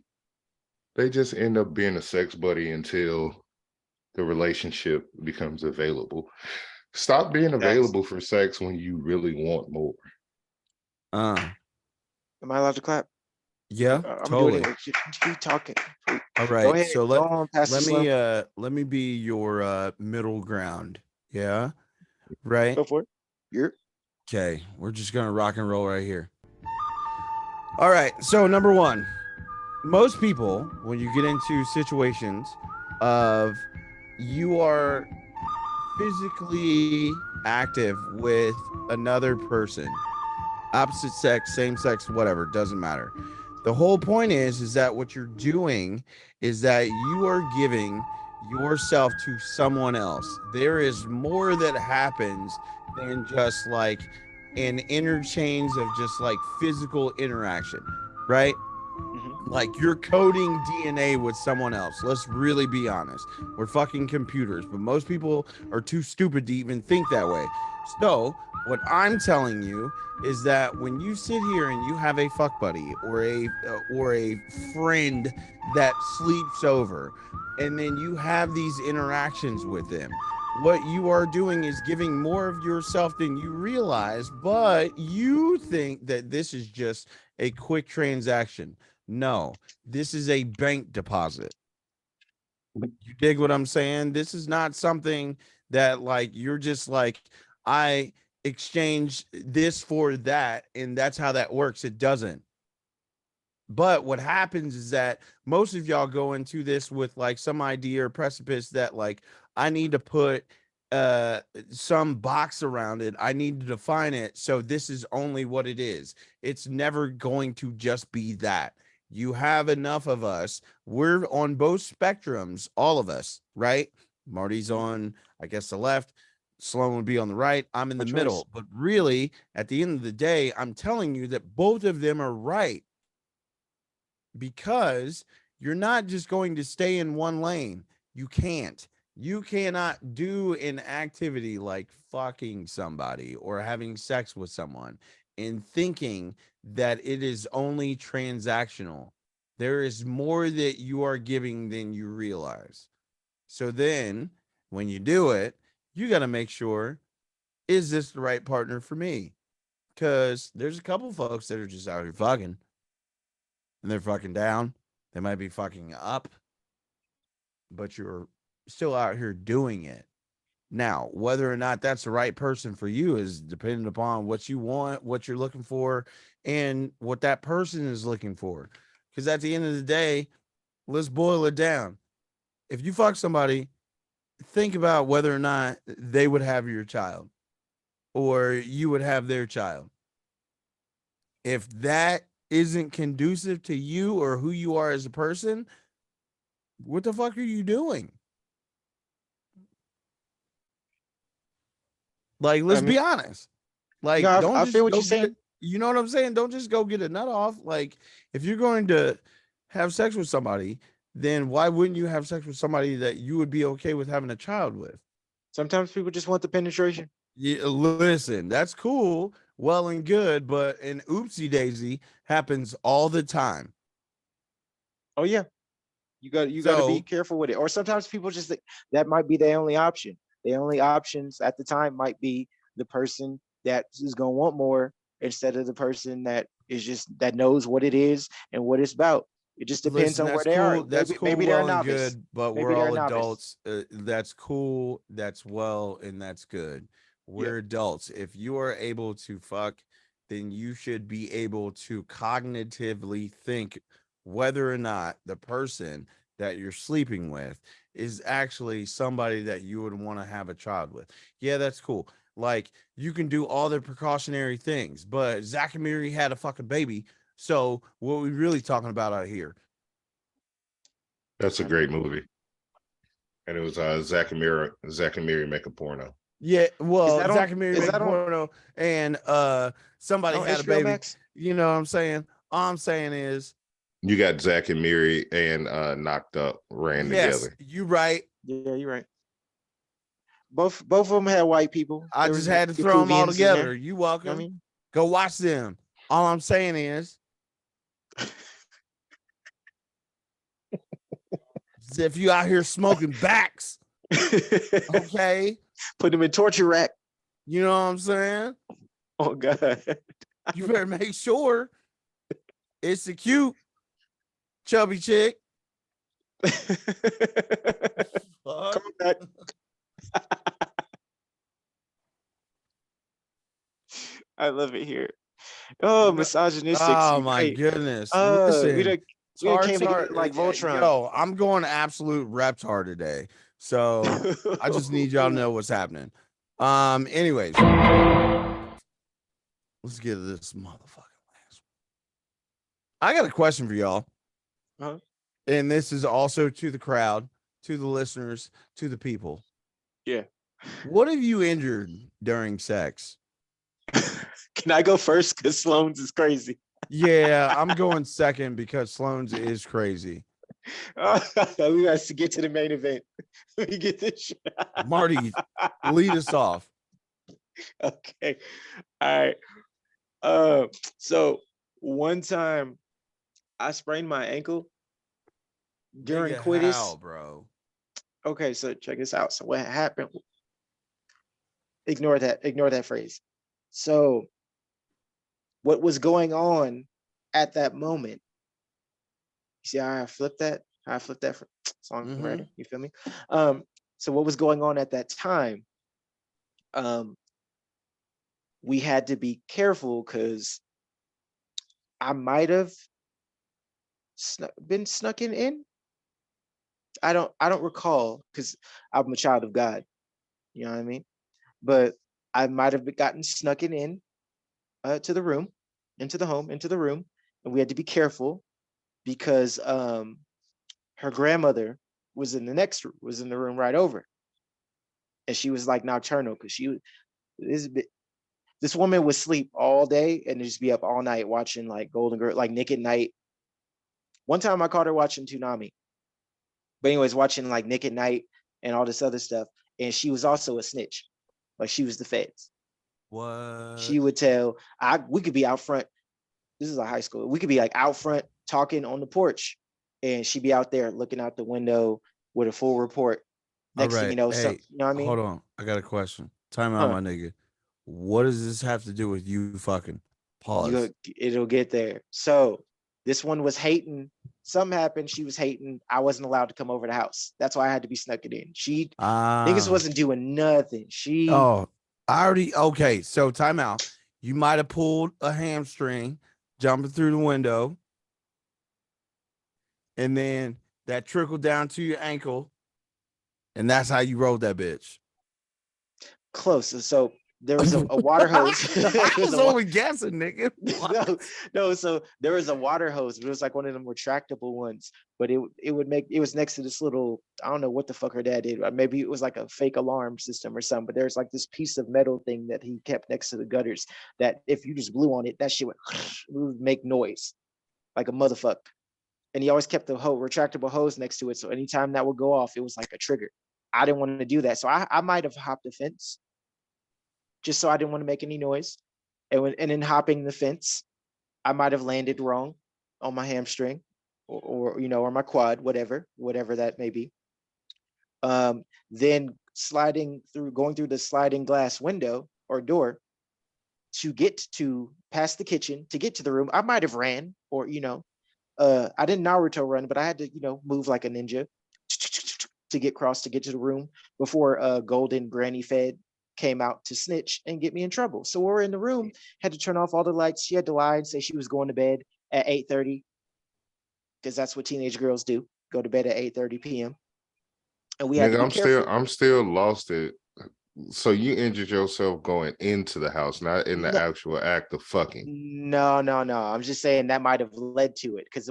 they just end up being a sex buddy until the relationship becomes available. Stop being available for sex when you really want more. Am I allowed to clap? Yeah, I'm totally. doing it. Keep talking. All right. Go ahead. So let me be your middle ground. Yeah. Right. Go for it. You're okay. We're just gonna rock and roll right here. All right. So number one, most people, when you get into situations of you are physically active with another person, opposite sex, same sex, whatever, doesn't matter. The whole point is that what you're doing is that you are giving yourself to someone else. There is more that happens than just like an interchange of just like physical interaction, right? Like you're coding DNA with someone else. Let's really be honest. We're fucking computers, but most people are too stupid to even think that way. So what I'm telling you is that when you sit here and you have a fuck buddy or a friend that sleeps over, and then you have these interactions with them, what you are doing is giving more of yourself than you realize, but you think that this is just a quick transaction. No, this is a bank deposit. You dig what I'm saying? This is not something that like you're just like, I exchange this for that and that's how that works. It doesn't. But what happens is that most of y'all go into this with like some idea or precipice that like I need to put some box around it. I need to define it. So this is only what it is. It's never going to just be that. You have enough of us. We're on both spectrums, all of us, right? Marty's on, I guess, the left. Sloan would be on the right. I'm in the middle. But really, at the end of the day, I'm telling you that both of them are right. Because you're not just going to stay in one lane. You can't. You cannot do an activity like fucking somebody or having sex with someone and thinking that it is only transactional. There is more that you are giving than you realize. So then when you do it, you got to make sure, is this the right partner for me? Because there's a couple folks that are just out here fucking and they're fucking down. They might be fucking up, but you're still out here doing it. Now, whether or not that's the right person for you is dependent upon what you want, what you're looking for, and what that person is looking for. Because at the end of the day, let's boil it down. If you fuck somebody, think about whether or not they would have your child or you would have their child. If that isn't conducive to you or who you are as a person, what the fuck are you doing? Like, let's be honest. Like, no, don't I just feel what go you're saying. you know what I'm saying? Don't just go get a nut off. Like, if you're going to have sex with somebody, then why wouldn't you have sex with somebody that you would be okay with having a child with? Sometimes people just want the penetration. Yeah, listen, that's cool, well and good, but an oopsie daisy happens all the time. Oh yeah, you got to be So- careful with it. Or sometimes people just think that might be their only option. Their only options at the time might be the person that is gonna want more instead of the person that is just that knows what it is and what it's about. It just depends Listen, on where that's they are. cool. That's cool, Maybe they're a well and novice. good, but Maybe we're they're a all novice. adults. That's cool. That's well, and that's good. We're adults. If you are able to fuck, then you should be able to cognitively think whether or not the person that you're sleeping with is actually somebody that you would want to have a child with. Yeah, that's cool. Like, you can do all the precautionary things, but Zach and Miri had a fucking baby. So what we really talking about out here? That's a great movie. And it was Zach and Miri make a porno. Yeah, well, that on- Zach and Miri is make that on- porno, and somebody On had a HBO baby. Max? You know what I'm saying? All I'm saying is, You got Zach and Miri and Knocked Up ran yes, together. you right. Yeah, you're right. Both of them had white people. I There just was had to the throw them all Kuvians in there. together. You welcome. I mean, Go watch them. All I'm saying is, if you out here smoking backs, okay, put them in torture rack. you know what I'm saying? Oh God. You better make sure it's a cute, chubby chick. Fuck. Come back. I love it here. Oh, misogynistic. Oh my goodness. We Listen, done came together like Voltron. Yo, I'm going absolute reptar today. So I just need y'all to know what's happening. Anyways, let's get to this motherfucking last one. I got a question for y'all. Uh-huh. And this is also to the crowd, to the listeners, to the people. Yeah. What have you injured during sex? Can I go first? Because Sloan's is crazy. Yeah, I'm going second because Sloan's is crazy. We got to get to the main event. Let me get this shit. Marty, lead us off. Okay. All right. So one time I sprained my ankle during Nigga, Quidditch. how, bro? Okay, so check this out. So what happened? Ignore that phrase. So what was going on at that moment? You see how I flipped that? How I flipped that songwriter? You feel me? So what was going on at that time? We had to be careful because I might have been snuck in. I don't recall because I'm a child of God. You know what I mean? But I might have gotten snuck in to the room, into the home, into the room, and we had to be careful because her grandmother was in the room right over, and she was like nocturnal because this woman would sleep all day and just be up all night watching like Golden Girl, like Nick at Night. One time I caught her watching Toonami. But anyways, watching like Nick at Night and all this other stuff. And she was also a snitch. Like she was the feds. What? She would tell, we could be out front. This is a high school. We could be like out front talking on the porch. And she'd be out there looking out the window with a full report. Next thing you know, hey, you know what I mean? Hold on. I got a question. Time out, my nigga. What does this have to do with you fucking? Pause. It'll get there. So this one was hating. Something happened. She was hating. I wasn't allowed to come over the house. That's why I had to be snuck it in. Niggas wasn't doing nothing. Okay. So time out. You might have pulled a hamstring jumping through the window. And then that trickled down to your ankle. And that's how you rolled that bitch. Close. So there was a water hose. I was only guessing, nigga. No. So there was a water hose. It was like one of them retractable ones, but it was next to this little, I don't know what the fuck her dad did. Maybe it was like a fake alarm system or something. But there's like this piece of metal thing that he kept next to the gutters that if you just blew on it, that shit would make noise like a motherfucker. And he always kept the retractable hose next to it. So anytime that would go off, it was like a trigger. I didn't want to do that. So I might have hopped the fence just so I didn't want to make any noise. And in hopping the fence, I might have landed wrong on my hamstring or my quad, whatever that may be. Then going through the sliding glass window or door to get past the kitchen, to get to the room, I might have ran or, I didn't Naruto run, but I had to, move like a ninja to get to the room before Golden Granny Fed came out to snitch and get me in trouble. So we're in the room, had to turn off all the lights. She had to lie and say she was going to bed at 8:30 because that's what teenage girls do, go to bed at 8:30 p.m. And we had to be careful. I'm still lost it. So you injured yourself going into the house, not in the actual act of fucking. No. I'm just saying that might have led to it because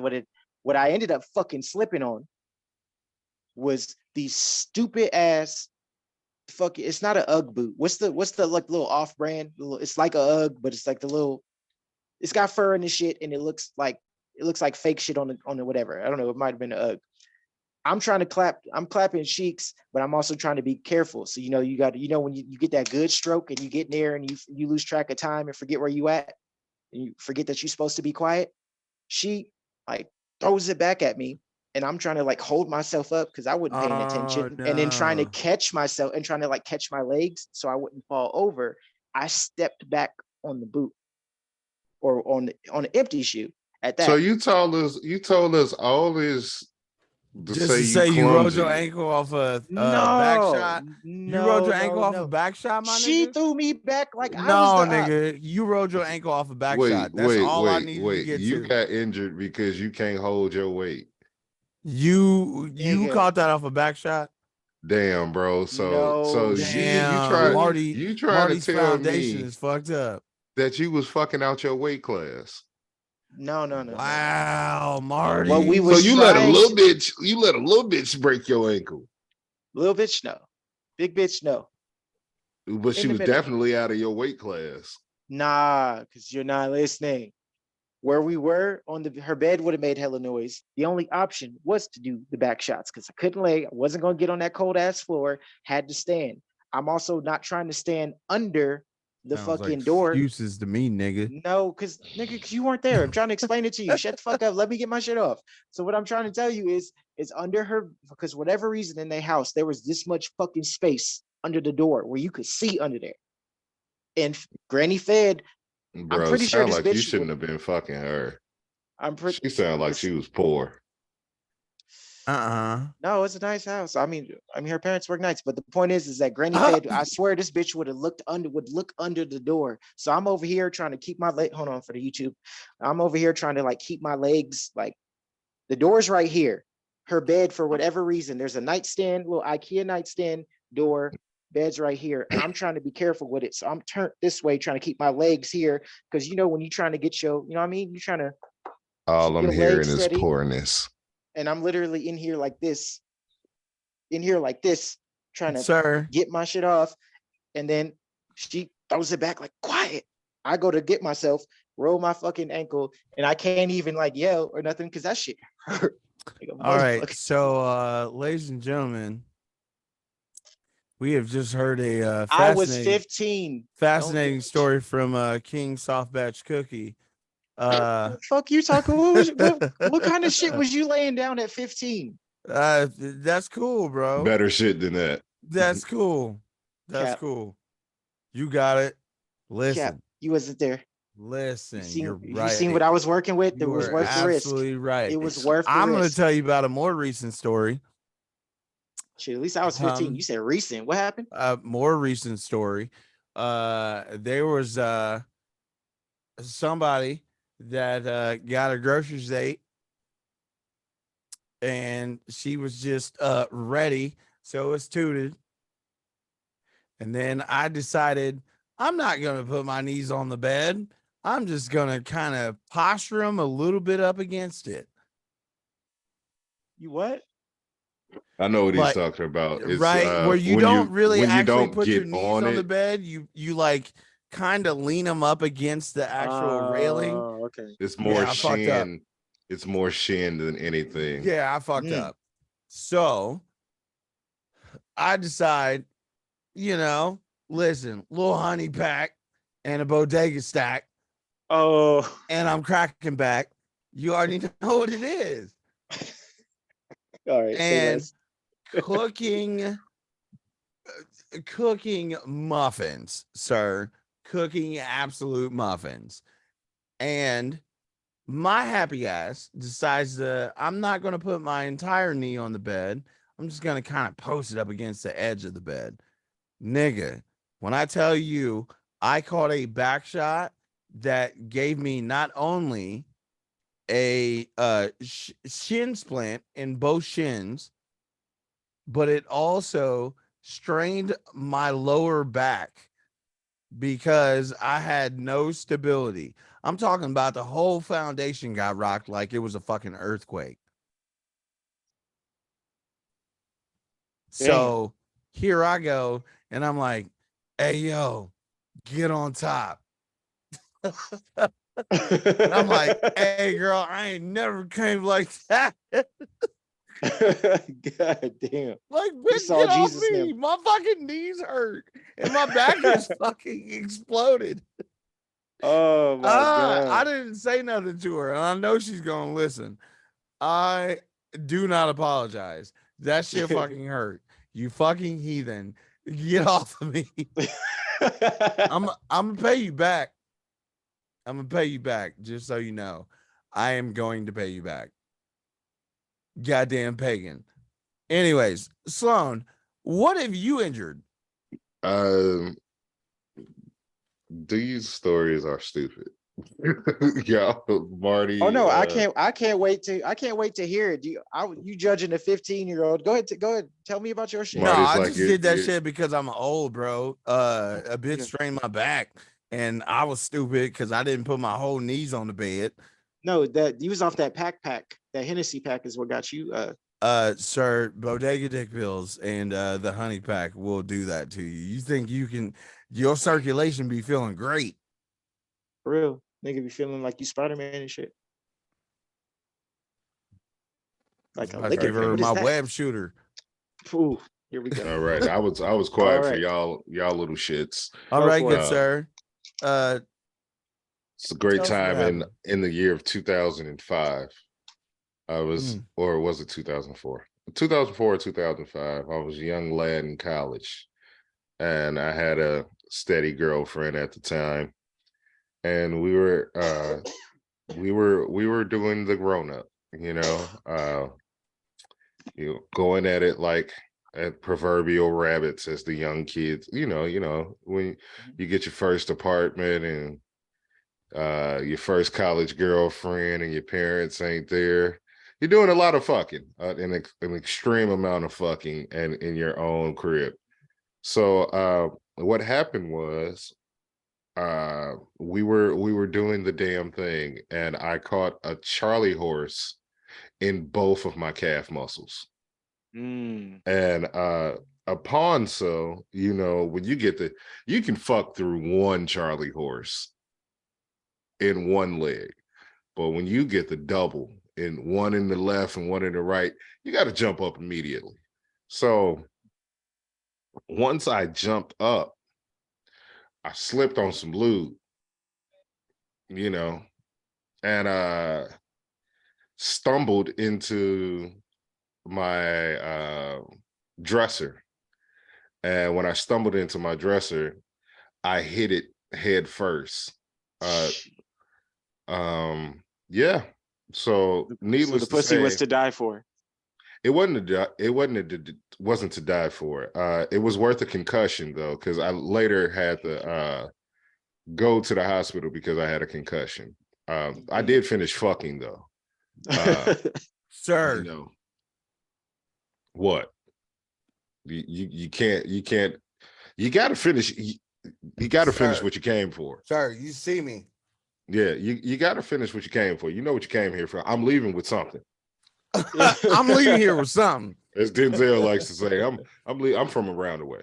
what I ended up fucking slipping on was these stupid ass fucking. It's not an UGG boot. What's the like little off brand? It's like a UGG, but it's like the little. It's got fur in the shit, and it looks like fake shit on the whatever. I don't know. It might have been a UGG. I'm clapping cheeks, but I'm also trying to be careful. So, you got when you get that good stroke and you get there and you lose track of time and forget where you at and you forget that you're supposed to be quiet. She like throws it back at me and I'm trying to like hold myself up because I wasn't paying attention and then trying to catch myself and trying to like catch my legs so I wouldn't fall over. I stepped back on the boot or on the empty shoe at that. So you told us all this. Just to say you rolled your ankle off a back shot. You rolled your ankle off a back shot, my nigga? She threw me back like I was the nigga. You rolled your ankle off a back shot. That's all I needed to get to. You got injured because you can't hold your weight. You caught that off a back shot? Damn, bro. You try to tell foundation me is fucked up that you was fucking out your weight class. No. Wow, Marty. Well, you let a little bitch break your ankle. Little bitch, no. Big bitch, no. But she was definitely out of your weight class. Nah, because you're not listening. Where we were her bed would have made hella noise. The only option was to do the back shots because I couldn't lay. I wasn't going to get on that cold ass floor. Had to stand. I'm also not trying to stand under the fucking door. Excuses to me, nigga. No, because you weren't there. I'm trying to explain it to you. Shut the fuck up. Let me get my shit off. So what I'm trying to tell you is under her, because whatever reason in their house, there was this much fucking space under the door where you could see under there. And Granny Fed, bro, I'm pretty sure this like bitch you shouldn't have been fucking her. She sounded like she was poor. No, it's a nice house. I mean, her parents work nights, but the point is that Granny Fed, I swear this bitch would look under the door. So I'm over here trying to keep my leg. Hold on for the YouTube. I'm over here trying to like keep my legs, like the door's right here. Her bed, for whatever reason, there's a nightstand, little IKEA nightstand door, bed's right here. And I'm trying to be careful with it. So I'm turned this way, trying to keep my legs here. Cause when you're trying to get you're trying to. All I'm hearing is poorness. And I'm literally in here like this, trying to get my shit off. And then she throws it back like, quiet. I go to get myself, roll my fucking ankle, and I can't even like yell or nothing because that shit hurt. Like a All right. motherfucker. So, ladies and gentlemen, we have just heard a I was 15. fascinating Don't story from King Soft Batch Cookie. fuck you talking. What kind of shit was you laying down at 15? That's cool, bro. Better shit than that. That's cool. That's Cap. cool. You got it. Listen. Cap, you wasn't there. Listen, you're You right. seen what I was working with? It You was were worth the risk. absolutely right. It was worth the I'm going to risk. tell you about a more recent story. Shit, at least I was 15. You said recent. What happened? More recent story. There was somebody that got a groceries date, and she was just ready, so it was tooted. And then I decided I'm not going to put my knees on the bed. I'm just going to kind of posture them a little bit up against it. You what? I know what he's Like, talking about. It's, right, where you when don't really when you actually don't put your get knees on the it. bed. You like kind of lean them up against the actual railing. Oh, okay. It's more Yeah, I fucked up. shin. It's more shin than anything. Yeah, I fucked up. So I decide, listen, little honey pack and a bodega stack, Oh, and I'm cracking back. You already know what it is. all right. Say And less. cooking muffins, sir. Cooking absolute muffins. And my happy ass decides that I'm not going to put my entire knee on the bed. I'm just going to kind of post it up against the edge of the bed. Nigga, when I tell you I caught a back shot that gave me not only a shin splint in both shins, but it also strained my lower back because I had no stability. I'm talking about the whole foundation got rocked like it was a fucking earthquake. So here I go, and I'm like, hey, yo, get on top. And I'm like, hey, girl, I ain't never came like that. God damn. Like, You bitch, saw get off Jesus me. now. My fucking knees hurt, and my back is fucking exploded. Oh my God. I didn't say nothing to her, and I know she's gonna listen. I do not apologize. That shit fucking hurt. You fucking heathen. Get off of me. I'm gonna pay you back. I'm gonna pay you back, just so you know. I am going to pay you back. Goddamn pagan. Anyways, Sloan, what have you injured? These stories are stupid. Y'all, Marty. Oh no, I can't wait to hear it. You judging a 15-year-old? Go ahead. Tell me about your shit. No, Marty's I like, just you're- did that you're- shit because I'm old, bro. A bitch strained my back, and I was stupid because I didn't put my whole knees on the bed. No, that you was off that pack. That Hennessy pack is what got you. Sir, Bodega Dick Pills and the honey pack will do that to you. You think you can? Your circulation be feeling great. For real, nigga be feeling like you Spider-Man and shit. Like a I liquor. gave her What is my that? web shooter. Ooh, here we go. All right, I was quiet All for right. y'all little shits. All Go right, for good it. sir. It's a great Tell us what time happened. in the year of 2005. I was, or was it 2004? 2004 or 2005. I was a young lad in college, and I had a steady girlfriend at the time, and we were doing the grown up, going at it like at proverbial rabbits as the young kids, when you get your first apartment and your first college girlfriend and your parents ain't there. You're doing a lot of fucking, an extreme amount of fucking, and in your own crib. So what happened was, we were doing the damn thing, and I caught a Charlie horse in both of my calf muscles. And upon so, when you get you can fuck through one Charlie horse in one leg, but when you get the double one in the left and one in the right, you got to jump up immediately. So once I jumped up, I slipped on some lube, you know, and stumbled into my dresser. And when I stumbled into my dresser, I hit it head first. Yeah. So needless the pussy to say, was to die for. It wasn't to die for. It was worth a concussion though, because I later had to go to the hospital because I had a concussion. I did finish fucking though. Sir. You know what? You can't. You got to finish. You got to finish what you came for. Sir, you see me. Yeah, you got to finish what you came for. You know what you came here for. I'm leaving with something. I'm leaving here with something. As Denzel likes to say, I'm from around the way.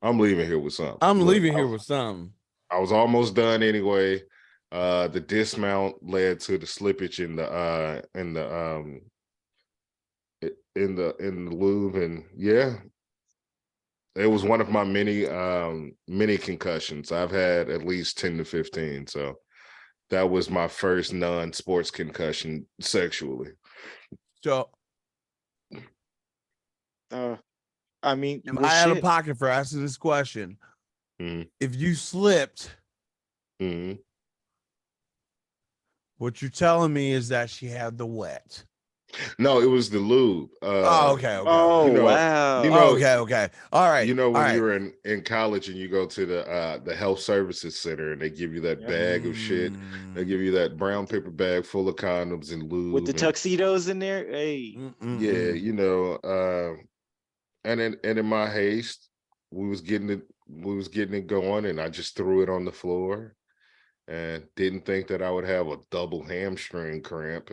I'm leaving here with something. I'm leaving here with something. I was almost done anyway. The dismount led to the slippage in the lube, and yeah, it was one of my many concussions. I've had at least 10 to 15. So that was my first non-sports concussion sexually. So, I mean, am I out of pocket for asking this question? If you slipped, what you're telling me is that she had the wet. No, it was the lube. Okay. Oh, you know, wow. You know, okay. All right. You know, when you were in college and you go to the health services center and they give you that bag of shit. They give you that brown paper bag full of condoms and lube. With the tuxedos in there. Hey. Yeah, you know, and in my haste, we was getting it going, and I just threw it on the floor and didn't think that I would have a double hamstring cramp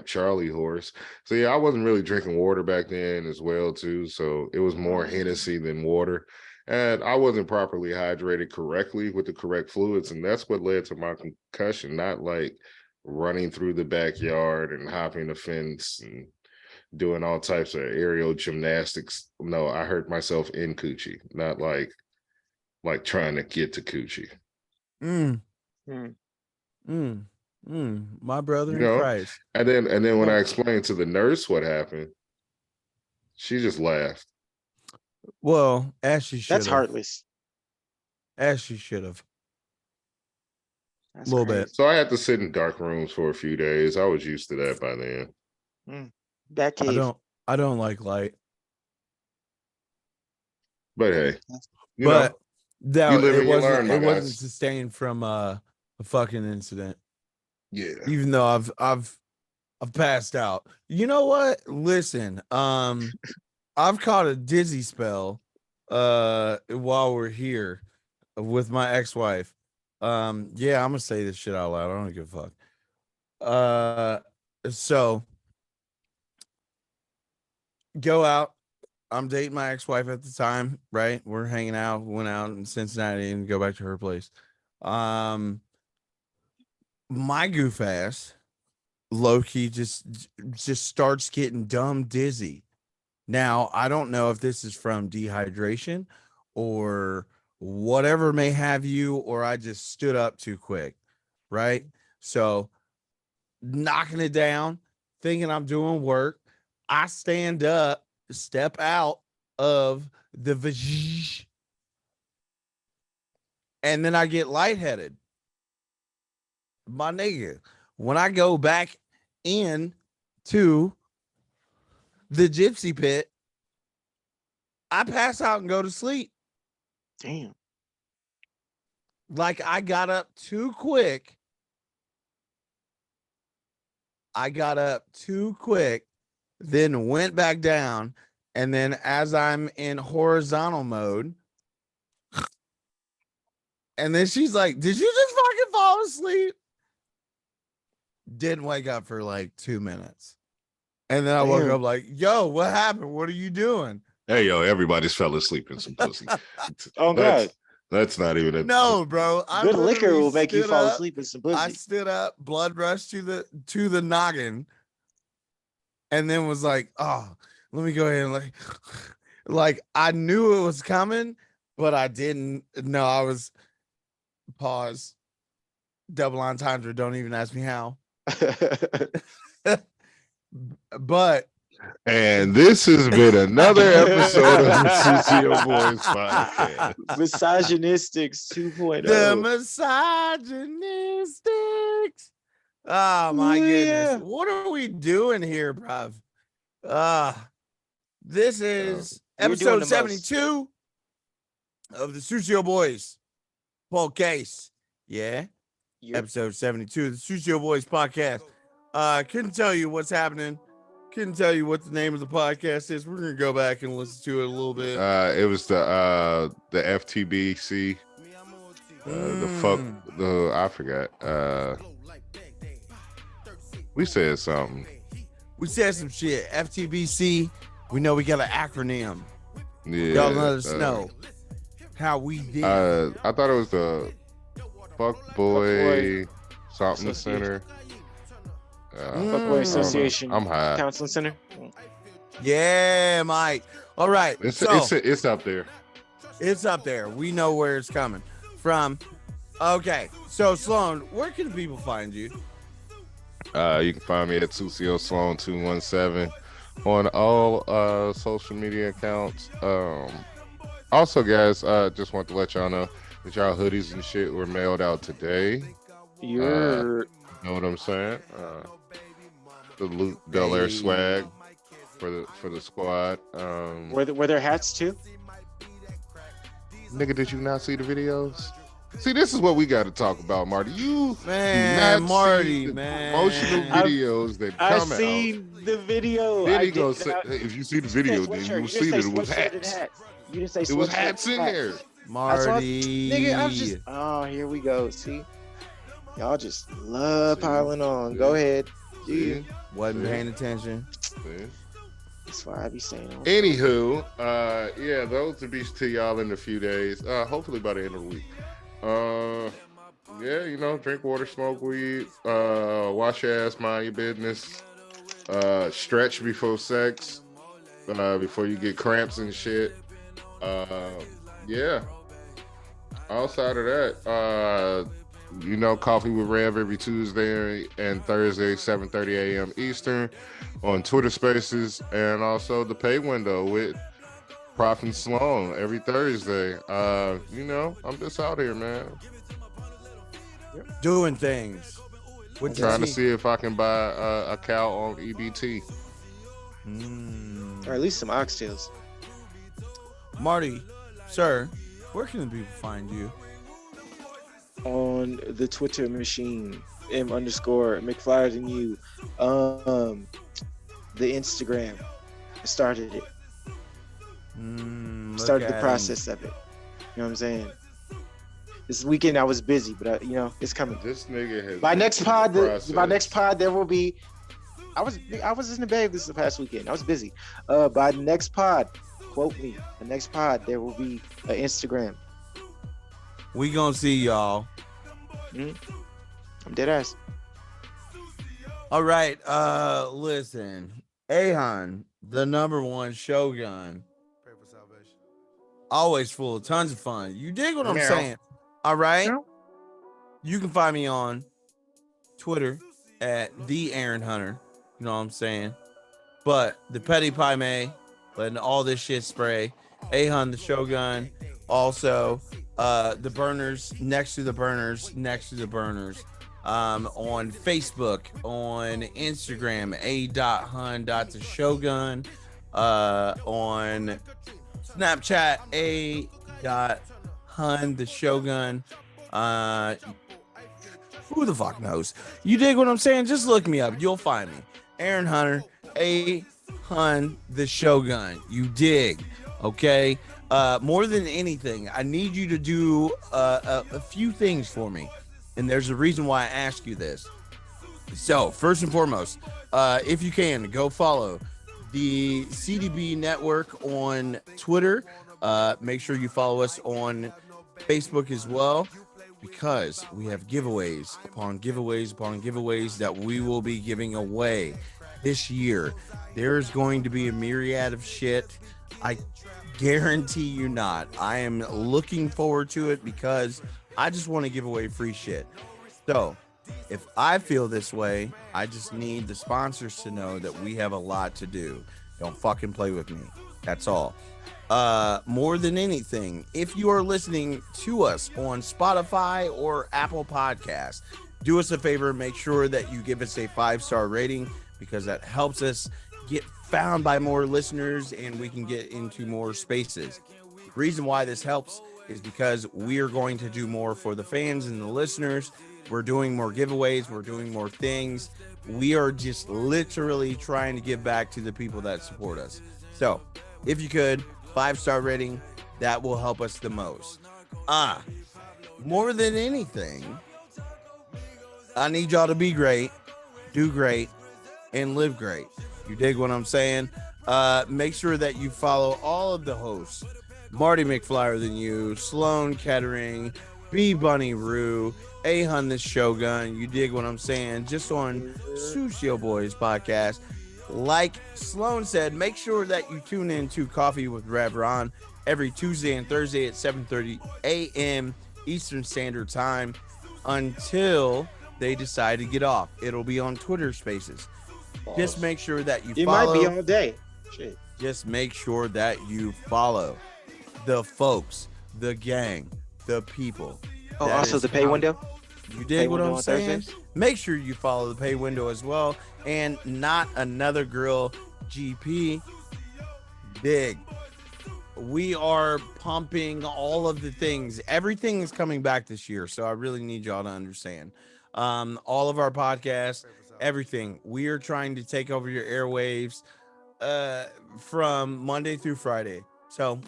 Charlie horse. So yeah, I wasn't really drinking water back then as well too. So it was more Hennessy than water. And I wasn't properly hydrated correctly with the correct fluids. And that's what led to my concussion, not like running through the backyard and hopping the fence and doing all types of aerial gymnastics. No, I hurt myself in coochie, not like trying to get to coochie. My brother in Christ. And then when I explained to the nurse what happened, she just laughed. Well, as she should. That's heartless. As she should have. A little bit. So I had to sit in dark rooms for a few days. I was used to that by then. That cave. I don't like light. But hey, it wasn't guys. sustained from a fucking incident. Yeah. Even though I've passed out. You know what? Listen, I've caught a dizzy spell while we're here with my ex-wife. Yeah, I'm gonna say this shit out loud. I don't give a fuck. So go out. I'm dating my ex-wife at the time, right? We're hanging out, went out in Cincinnati and go back to her place. My goof ass low-key just starts getting dumb dizzy. Now, I don't know if this is from dehydration or whatever may have you, or I just stood up too quick, right? So knocking it down, thinking I'm doing work. I stand up, step out of the vag, and then I get lightheaded. My nigga, when I go back in to the gypsy pit, I pass out and go to sleep. Damn. Like I got up too quick. Then went back down. And then as I'm in horizontal mode, and then she's like, "Did you just fucking fall asleep?" Didn't wake up for like 2 minutes. And then I woke up like, "Yo, what happened? What are you doing?" Hey, yo, everybody's fell asleep in some pussy. Oh, God. That's not even a No, bro. I Good liquor literally will make you stood fall up. asleep with some I pussy. stood up, blood rush to the noggin, and then was like, "Oh, let me go ahead and like I knew it was coming, but I didn't know. I was pause. Double entendre. Don't even ask me how. But And this has been another episode of the Sucio Boyz podcast. Misogynistics 2.0. the misogynistics. Oh my Yeah. goodness. What are we doing here, bruv? This is You're doing episode the most. 72 of the Sucio Boyz podcast. Yeah. You're- Episode 72 of the Sucio Boyz podcast. Couldn't tell you what's happening. Couldn't tell you what the name of the podcast is. We're gonna go back and listen to it a little bit. It was the FTBC. I forgot. We said something. We said some shit. FTBC. We know we got an acronym. Yeah. Y'all let us know how we did. I thought it was the Fuck Boy something Association. Center. Fuckboy Association I'm high. Counseling Center. Yeah, Mike. All right. It's up there. It's up there. We know where it's coming from. Okay. So Sloan, where can people find you? You can find me at Sucio Sloan 217 on all social media accounts. Also, guys, just want to let y'all know that y'all hoodies and shit were mailed out today. You're Know what I'm saying? The Luke Bel Air swag for the squad. were there hats too? Nigga, did you not see the videos? See, this is what we got to talk about, Marty. You Man, do not Marty, see the man. promotional videos that I come out. seen the video. Then I he goes, did not- if you see the video, then you will see that it was hats. You didn't say It was sweatshirt hats in hats. there. Marty. Nigga, I was just. Oh, here we go. See, y'all just love piling on. Go ahead. See? Wasn't paying attention. See? That's why I be saying. Anywho, yeah, those will be to y'all in a few days. Hopefully by the end of the week. Yeah, you know, drink water, smoke weed, wash your ass, mind your business, stretch before sex, before you get cramps and shit. Yeah. Outside of that, you know, Coffee with Rev every Tuesday and Thursday, 7:30 a.m. Eastern on Twitter Spaces, and also the pay window with Prof and Sloan every Thursday. You know, I'm just out here, man. Doing things. What you Trying to see if I can buy a cow on EBT. Or at least some oxtails. Marty, sir, where can the people find you? On the Twitter machine, M_McFlyers and you. The Instagram. I started it. Started the process of it. You know what I'm saying? This weekend I was busy, but you know, it's coming. This nigga has By next pod, there will be. I was in the bed this past weekend. I was busy. By the next pod, quote me. The next pod there will be an Instagram. We gonna see y'all. I'm dead ass. All right. Listen, Ahan, the #1 Shogun, always full of tons of fun. You dig what I'm Meow. saying? All right. You can find me on Twitter at the Aaron Hunter. You know what I'm saying? But the Petty Pie May, letting all this shit spray. Ahan the Shogun. Also, the burners next to the burners on Facebook, on Instagram, a.hun.theshogun, on Snapchat, a.hun.theshogun. Who the fuck knows? You dig what I'm saying? Just look me up. You'll find me. Aaron Hunter, a.hun the Shogun. You dig? Okay. More than anything, I need you to do a few things for me. And there's a reason why I ask you this. So, first and foremost, if you can, go follow the C.D.B. Network on Twitter. Make sure you follow us on Facebook as well, because we have giveaways upon giveaways upon giveaways that we will be giving away this year. There's going to be a myriad of shit. I guarantee you not. I am looking forward to it because I just want to give away free shit. So if I feel this way, I just need the sponsors to know that we have a lot to do. Don't fucking play with me. That's all. More than anything, if you are listening to us on Spotify or Apple Podcasts, do us a favor, make sure that you give us a 5-star rating, because that helps us get found by more listeners and we can get into more spaces. The reason why this helps is because we are going to do more for the fans and the listeners. We're doing more giveaways. We're doing more things. We are just literally trying to give back to the people that support us. So if you could, 5-star rating, that will help us the most. More than anything, I need y'all to be great, do great, and live great. You dig what I'm saying? Make sure that you follow all of the hosts: Marty McFlyer Than You, Sloan Kettering, B Bunny Roo, A-Hun the Shogun. You dig what I'm saying? Just on Sucio Boyz podcast. Like Sloan said, make sure that you tune in to Coffee with Rev Ron every Tuesday and Thursday at 7:30 a.m. Eastern Standard Time until they decide to get off. It'll be on Twitter Spaces. Just make sure that you follow. Might be all day. Shit. Just make sure that you follow the folks, the gang, the people. Oh, That also is the pay how- window. You Pay dig what window I'm on saying? Thursdays? Make sure you follow the pay window as well. And Not Another Girl GP. Dig. We are pumping all of the things. Everything is coming back this year. So I really need y'all to understand. All of our podcasts, everything. We are trying to take over your airwaves from Monday through Friday. So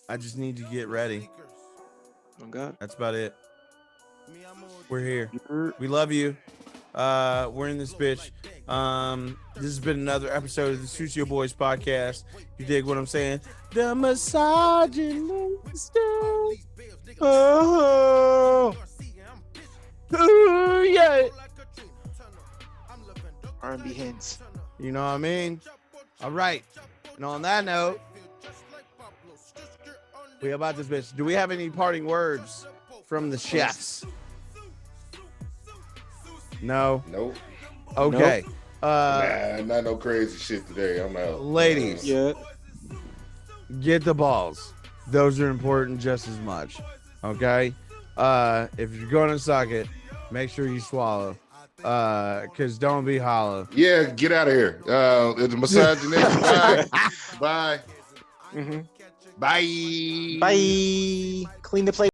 I just need to get ready. Oh God. That's about it. We're here. We love you. We're in this bitch. This has been another episode of the Sucio Boyz podcast. You dig what I'm saying? The misogynist. Oh, yeah. R&B hints. You know what I mean? All right. And on that note, we about this bitch. Do we have any parting words from the chefs? No. Nope. Okay. Not no crazy shit today. I'm out. Ladies, Yeah. get the balls. Those are important just as much. Okay. If you're gonna suck it, make sure you swallow. Cause don't be hollow. Yeah, get out of here. It's a misogynist. Bye. Bye. Mm-hmm. Bye. Bye. Clean the plate.